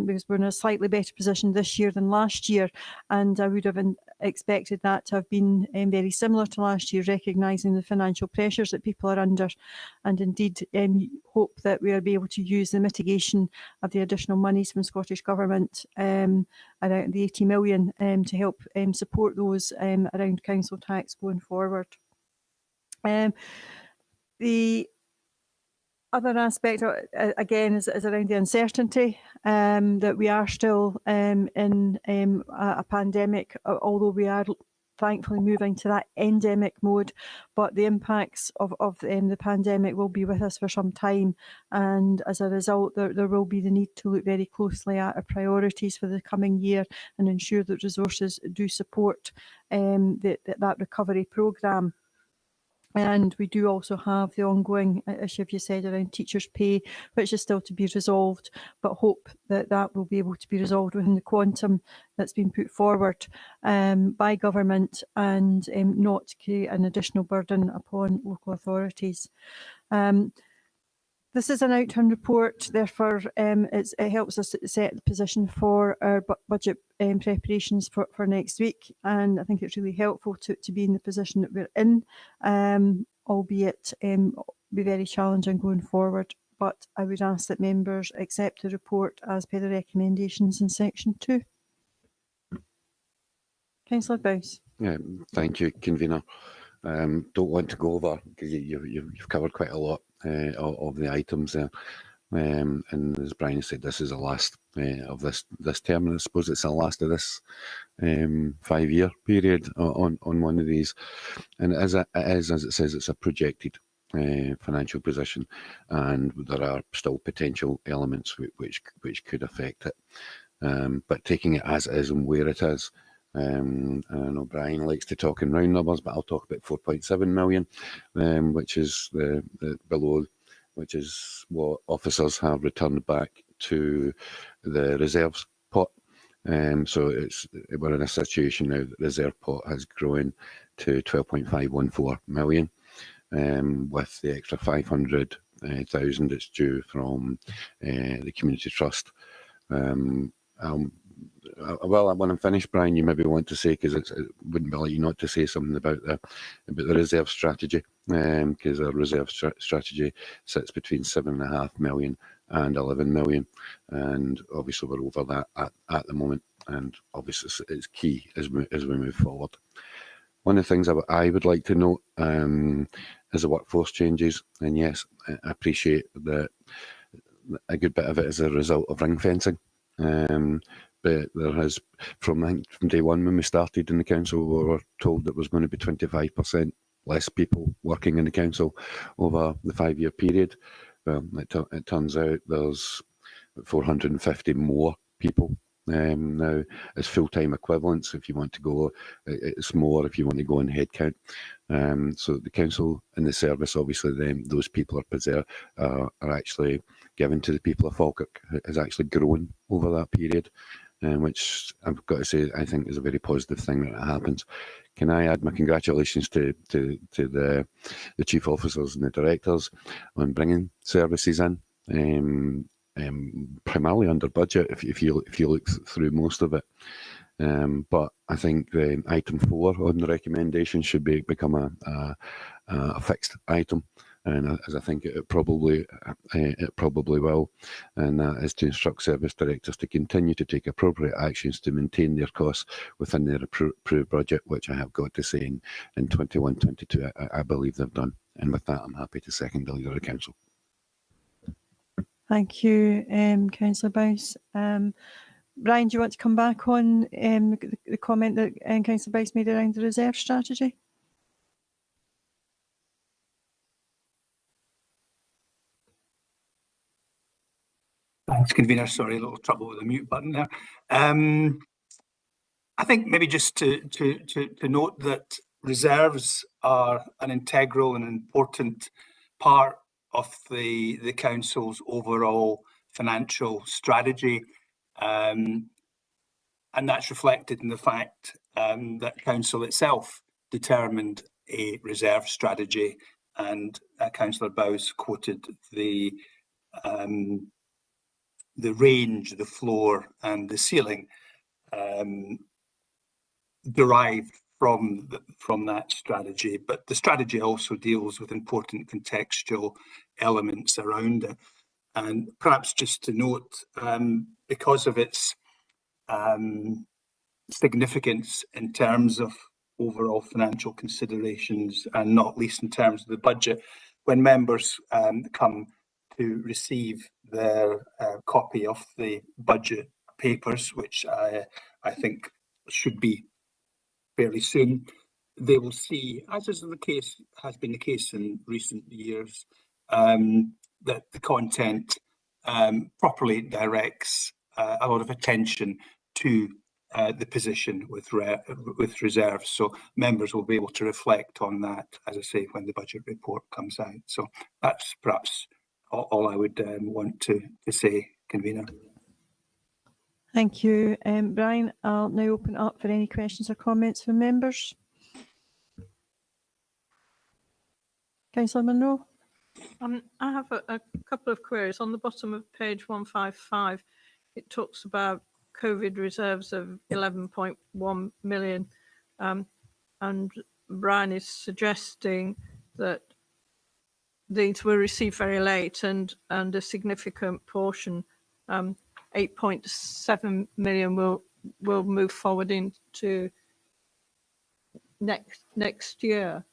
S1: because we're in a slightly better position this year than last year, and I would have expected that to have been very similar to last year, recognising the financial pressures that people are under, and indeed hope that we'll be able to use the mitigation of the additional monies from Scottish Government, around the 80 million, to help support those around council tax going forward. The other aspect, again, is around the uncertainty that we are still in a pandemic, although we are thankfully moving to that endemic mode, but the impacts of the pandemic will be with us for some time, and as a result there will be the need to look very closely at our priorities for the coming year and ensure that resources do support that recovery programme. And we do also have the ongoing issue, you said, around teachers' pay, which is still to be resolved, but hope that that will be able to be resolved within the quantum that's been put forward by government, and not create an additional burden upon local authorities. This is an outcome report, therefore it helps us set the position for our budget preparations for next week, and I think it's really helpful to be in the position that we're in, albeit be very challenging going forward. But I would ask that members accept the report as per the recommendations in section 2. Councillor Bowes.
S3: Yeah, thank you, Convener. Don't want to go over, because you've covered quite a lot of the items there. And as Brian said, this is the last of this term, and I suppose it's the last of this 5-year period on one of these. And as it says, it's a projected financial position, and there are still potential elements which could affect it. But taking it as it is and where it is, I know Brian likes to talk in round numbers, but I'll talk about 4.7 million, which is the below, which is what officers have returned back to the reserves pot. So we're in a situation now that the reserve pot has grown to 12.514 million, with the extra 500,000 that's due from the community trust. Well, when I'm finished, Brian, you maybe want to say, because it wouldn't be like you not to say something about the reserve strategy, because our reserve strategy sits between 7.5 million and 11 million, and obviously we're over that at the moment, and obviously it's key as we move forward. One of the things I would like to note is the workforce changes, and yes, I appreciate that a good bit of it is a result of ring fencing. But there has, from day one when we started in the council, we were told that there was going to be 25% less people working in the council over the 5-year period. Well, it turns out there's 450 more people now as full-time equivalents. If you want to go, it's more if you want to go in headcount. So the council and the service, obviously, those people are actually given to the people of Falkirk, has actually grown over that period, which I've got to say I think is a very positive thing that it happens. Can I add my congratulations to the chief officers and the directors on bringing services in, primarily under budget if you look through most of it. But I think the item 4 on the recommendation should become a fixed item, and as I think it probably will, and that is to instruct service directors to continue to take appropriate actions to maintain their costs within their approved budget, which I have got to say in 21-22 I believe they've done. And with that, I'm happy to second the leader of the council.
S1: Thank you, Councillor Bowes. Brian, do you want to come back on the comment that Councillor Bowes made around the reserve strategy?
S17: Thanks, Convener. Sorry, a little trouble with the mute button there. I think maybe just to note that reserves are an integral and important part of the council's overall financial strategy, and that's reflected in the fact that council itself determined a reserve strategy, and Councillor Bowes quoted the range, the floor and the ceiling derived from that strategy. But the strategy also deals with important contextual elements around it. And perhaps just to note, because of its significance in terms of overall financial considerations, and not least in terms of the budget, when members come to receive their copy of the budget papers, which I think should be fairly soon, they will see, as is the case, has been the case in recent years, that the content properly directs a lot of attention to the position with reserves. So members will be able to reflect on that, as I say, when the budget report comes out. So that's perhaps all I would want to say, Convener.
S1: Thank you, Brian. I'll now open up for any questions or comments from members. Councillor Munro.
S8: I have a couple of queries. On the bottom of page 155, it talks about COVID reserves of 11.1 million, and Brian is suggesting that these were received very late, and a significant portion, 8.7 million, will move forward into next year.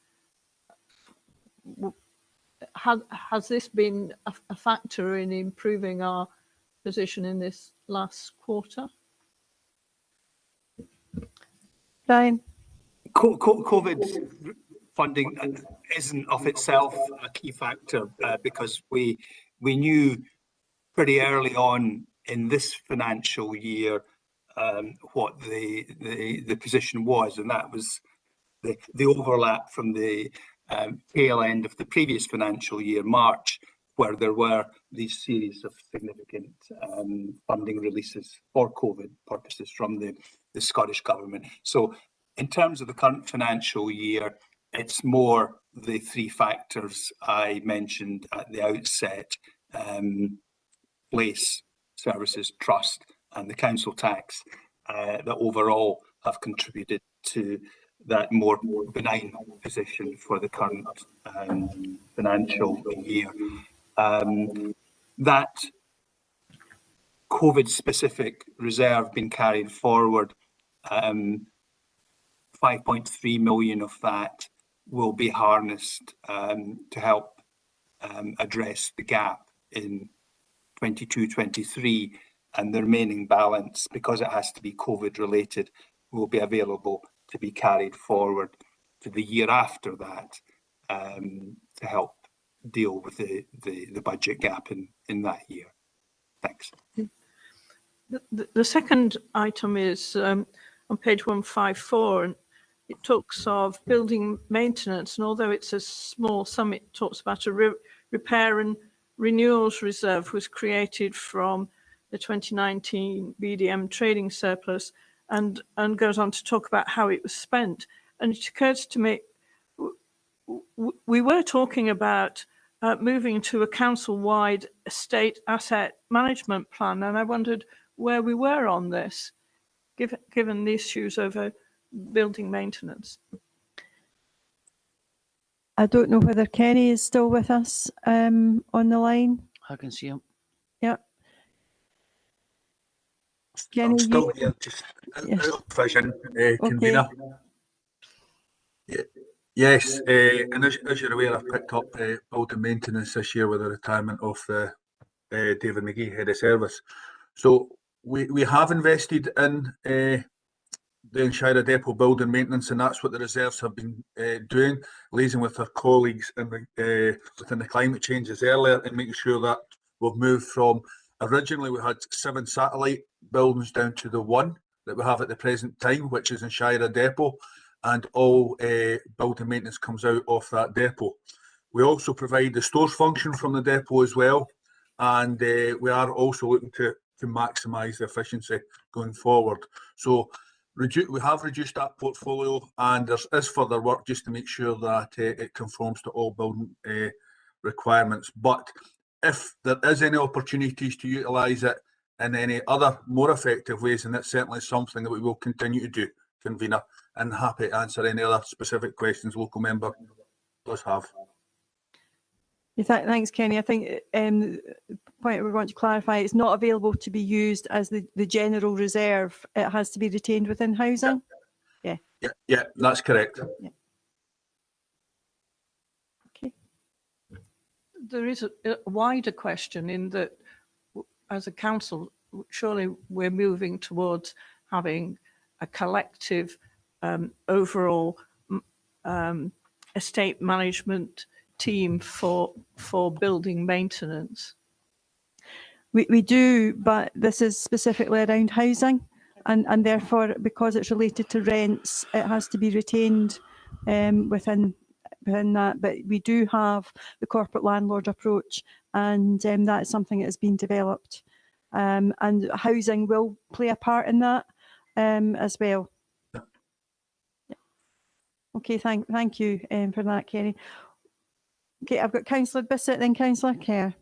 S8: Has this been a factor in improving our position in this last quarter?
S1: Brian.
S17: COVID funding isn't of itself a key factor because we knew pretty early on in this financial year what the position was, and that was the overlap from the tail end of the previous financial year, March, where there were these series of significant funding releases for COVID purposes from the Scottish Government. So in terms of the current financial year, it's more the three factors I mentioned at the outset: place, services, trust, and the council tax that overall have contributed to that more benign position for the current financial year. That COVID-specific reserve being carried forward, 5.3 million of that will be harnessed to help address the gap in 22-23, and the remaining balance, because it has to be COVID related, will be available to be carried forward to the year after that to help deal with the budget gap in that year. Thanks.
S8: The second item is on page 154, and it talks of building maintenance, and although it's a small sum, it talks about a repair and renewals reserve was created from the 2019 BDM trading surplus, and goes on to talk about how it was spent. And it occurs to me, we were talking about moving to a council-wide estate asset management plan, and I wondered where we were on this, given the issues over building maintenance.
S1: I don't know whether Kenny is still with us on the line.
S2: I can see him.
S1: Yeah. Kenny,
S5: I'm still here, just out of vision, Convener. Yes, and as you're aware, I've picked up building maintenance this year with the retirement of David McGee, Head of Service. So we have invested in the Shire Depot building maintenance, and that's what the reserves have been doing, liaising with our colleagues within the climate changes earlier, and making sure that we've moved from, originally we had 7 satellite buildings down to the 1 that we have at the present time, which is in Shire Depot, and all building maintenance comes out of that depot. We also provide the stores function from the depot as well, and we are also looking to maximise the efficiency going forward. So we have reduced that portfolio, and there is further work just to make sure that it conforms to all building requirements. But if there is any opportunities to utilise it in any other more effective ways, and that's certainly something that we will continue to do, Convener, and happy to answer any other specific questions local member does have.
S1: Thanks, Kenny. I think the point we want to clarify, it's not available to be used as the general reserve. It has to be retained within housing. Yeah.
S5: Yeah, that's correct.
S1: Yeah.
S8: Okay. There is a wider question in that, as a council, surely we're moving towards having a collective overall estate management team for building maintenance?
S1: We do, but this is specifically around housing, and therefore, because it's related to rents, it has to be retained within that. But we do have the corporate landlord approach, and that is something that has been developed. And housing will play a part in that as well. Okay, thank you for that, Kerry. Okay, I've got Councillor Bissett, then Councillor Kerr.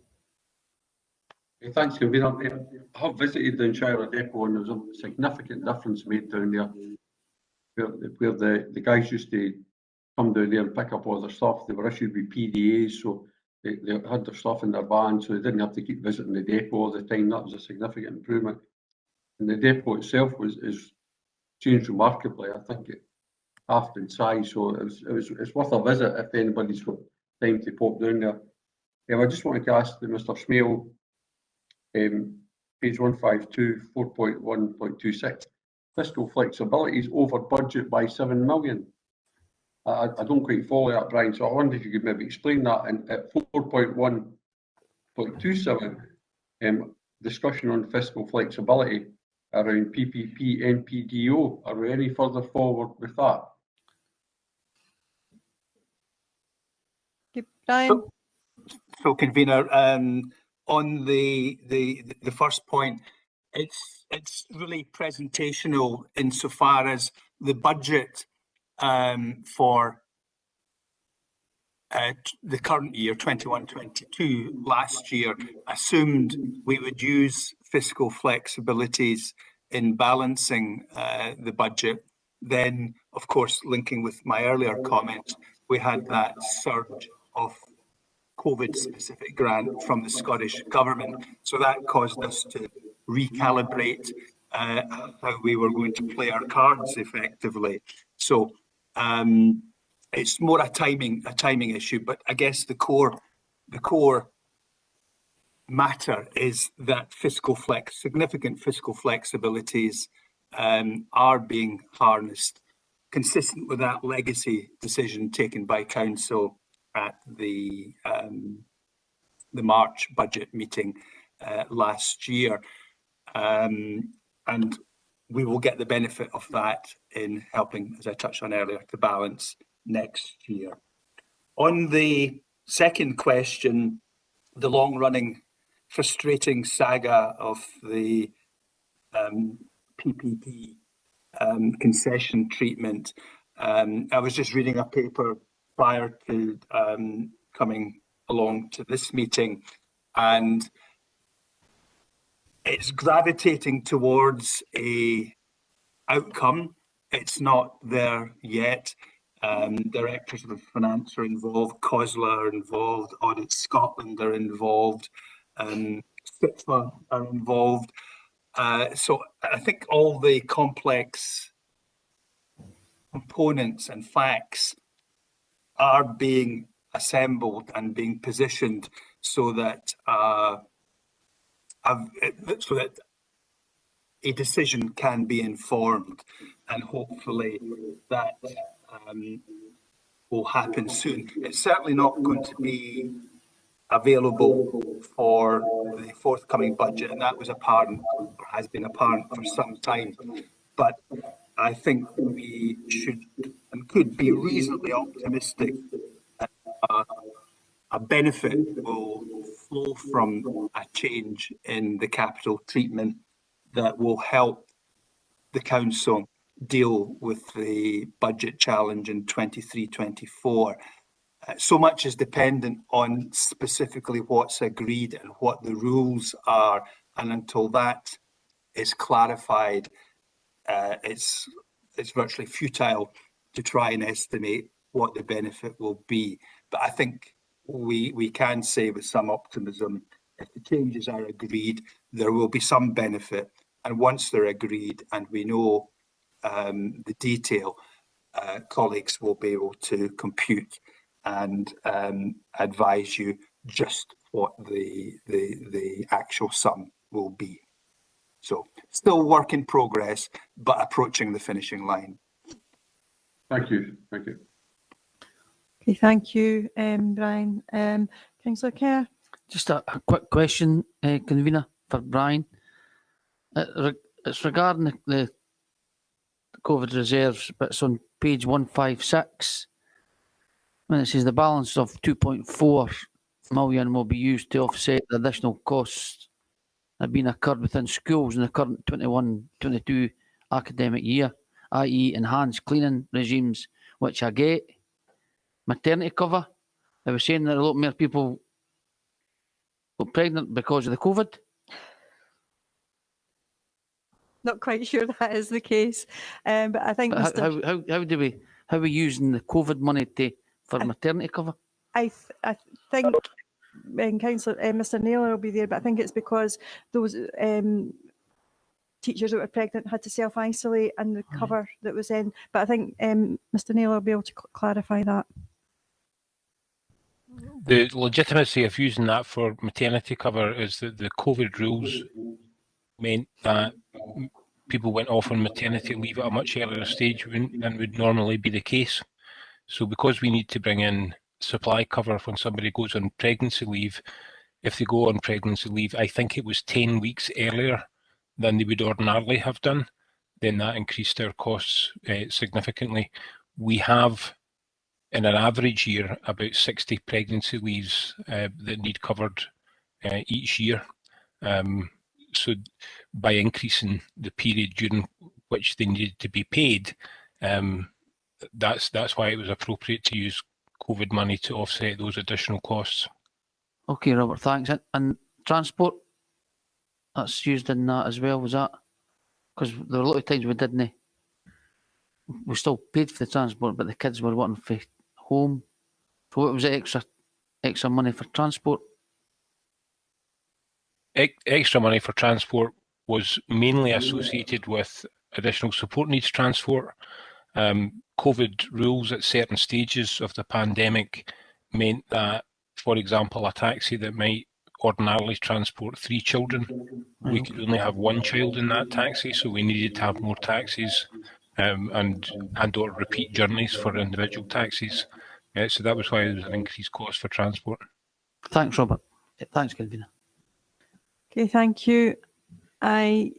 S6: Thanks, Convener. I have visited the Shire Depot, and there's a significant difference made down there. Where the guys used to come down there and pick up all their stuff, they were issued with PDAs, so they had their stuff in their van, so they didn't have to keep visiting the depot all the time. That was a significant improvement. And the depot itself is changed remarkably. I think it halved in size, so it's worth a visit if anybody's got time to pop down there. I just wanted to ask Mr. Smale, page 152, 4.1.26, fiscal flexibility is over budget by 7 million. I don't quite follow that, Brian, so I wonder if you could maybe explain that. And at 4.1.27, discussion on fiscal flexibility around PPP, NPDO, are we any further forward with that?
S1: Brian?
S17: So Convener, on the first point, it's really presentational insofar as the budget for the current year, 21-22, last year, assumed we would use fiscal flexibilities in balancing the budget. Then, of course, linking with my earlier comments, we had that surge of COVID-specific grant from the Scottish Government. So that caused us to recalibrate how we were going to play our cards effectively. So it's more a timing issue, but I guess the core matter is that significant fiscal flexibilities are being harnessed, consistent with that legacy decision taken by Council at the March budget meeting last year, and we will get the benefit of that in helping, as I touched on earlier, to balance next year. On the second question, the long-running frustrating saga of the PPP concession treatment, I was just reading a paper prior to coming along to this meeting, and it's gravitating towards a outcome. It's not there yet. Directors of Finance are involved, COSLA are involved, Audit Scotland are involved, SITFA are involved. So I think all the complex components and facts are being assembled and being positioned so that a decision can be informed, and hopefully that will happen soon. It's certainly not going to be available for the forthcoming budget, and that was apparent, or has been apparent for some time. But I think we should and could be reasonably optimistic that a benefit will flow from a change in the capital treatment that will help the council deal with the budget challenge in 23-24. So much is dependent on specifically what's agreed and what the rules are, and until that is clarified, it's virtually futile to try and estimate what the benefit will be. But I think we can say with some optimism, if the changes are agreed, there will be some benefit. And once they're agreed and we know the detail, colleagues will be able to compute and advise you just what the actual sum will be. So still work in progress, but approaching the finishing line.
S6: Thank you. Thank you.
S1: Okay, thank you, Brian. Councillor Kerr.
S2: Just a quick question, convener, for Brian. It's regarding the COVID reserves, but it's on page 156. When it says the balance of 2.4 million will be used to offset the additional costs that have been incurred within schools in the current 21-22 academic year, i.e. enhanced cleaning regimes, which I get. Maternity cover, I was saying that a lot more people got pregnant because of the COVID.
S1: Not quite sure that is the case, but I think
S2: But how are we using the COVID money for maternity cover?
S1: I think Councillor Mr. Naylor will be there, but I think it's because those teachers that were pregnant had to self-isolate and the cover that was in. But I think Mr. Naylor will be able to clarify that.
S14: The legitimacy of using that for maternity cover is that the COVID rules meant that people went off on maternity leave at a much earlier stage than would normally be the case. So because we need to bring in supply cover when somebody goes on pregnancy leave, if they go on pregnancy leave, I think it was 10 weeks earlier than they would ordinarily have done, then that increased our costs significantly. We have, in an average year, about 60 pregnancy leaves that need covered each year. So by increasing the period during which they needed to be paid, that's why it was appropriate to use COVID money to offset those additional costs.
S2: Okay, Robert, thanks. And transport, that's used in that as well, was that? Because there were a lot of times we didn't. We still paid for the transport, but the kids were wanting for home. So what was the extra money for transport?
S14: Extra money for transport was mainly associated with additional support needs transport. COVID rules at certain stages of the pandemic meant that, for example, a taxi that might ordinarily transport 3 children, we could only have 1 child in that taxi, so we needed to have more taxis and or repeat journeys for individual taxis. So that was why there was an increased cost for transport.
S2: Thanks, Robert. Thanks, convener.
S1: Okay, thank you. I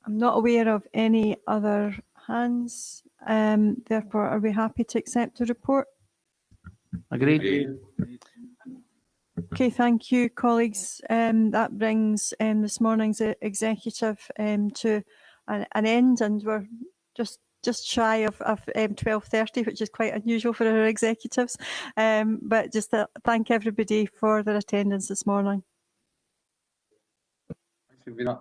S1: am not aware of any other hands. Therefore, are we happy to accept the report?
S2: Agreed.
S1: Okay, thank you, colleagues. That brings this morning's executive to an end, and we're just shy of 12:30, which is quite unusual for our executives. But just to thank everybody for their attendance this morning.
S6: Thanks, Convener.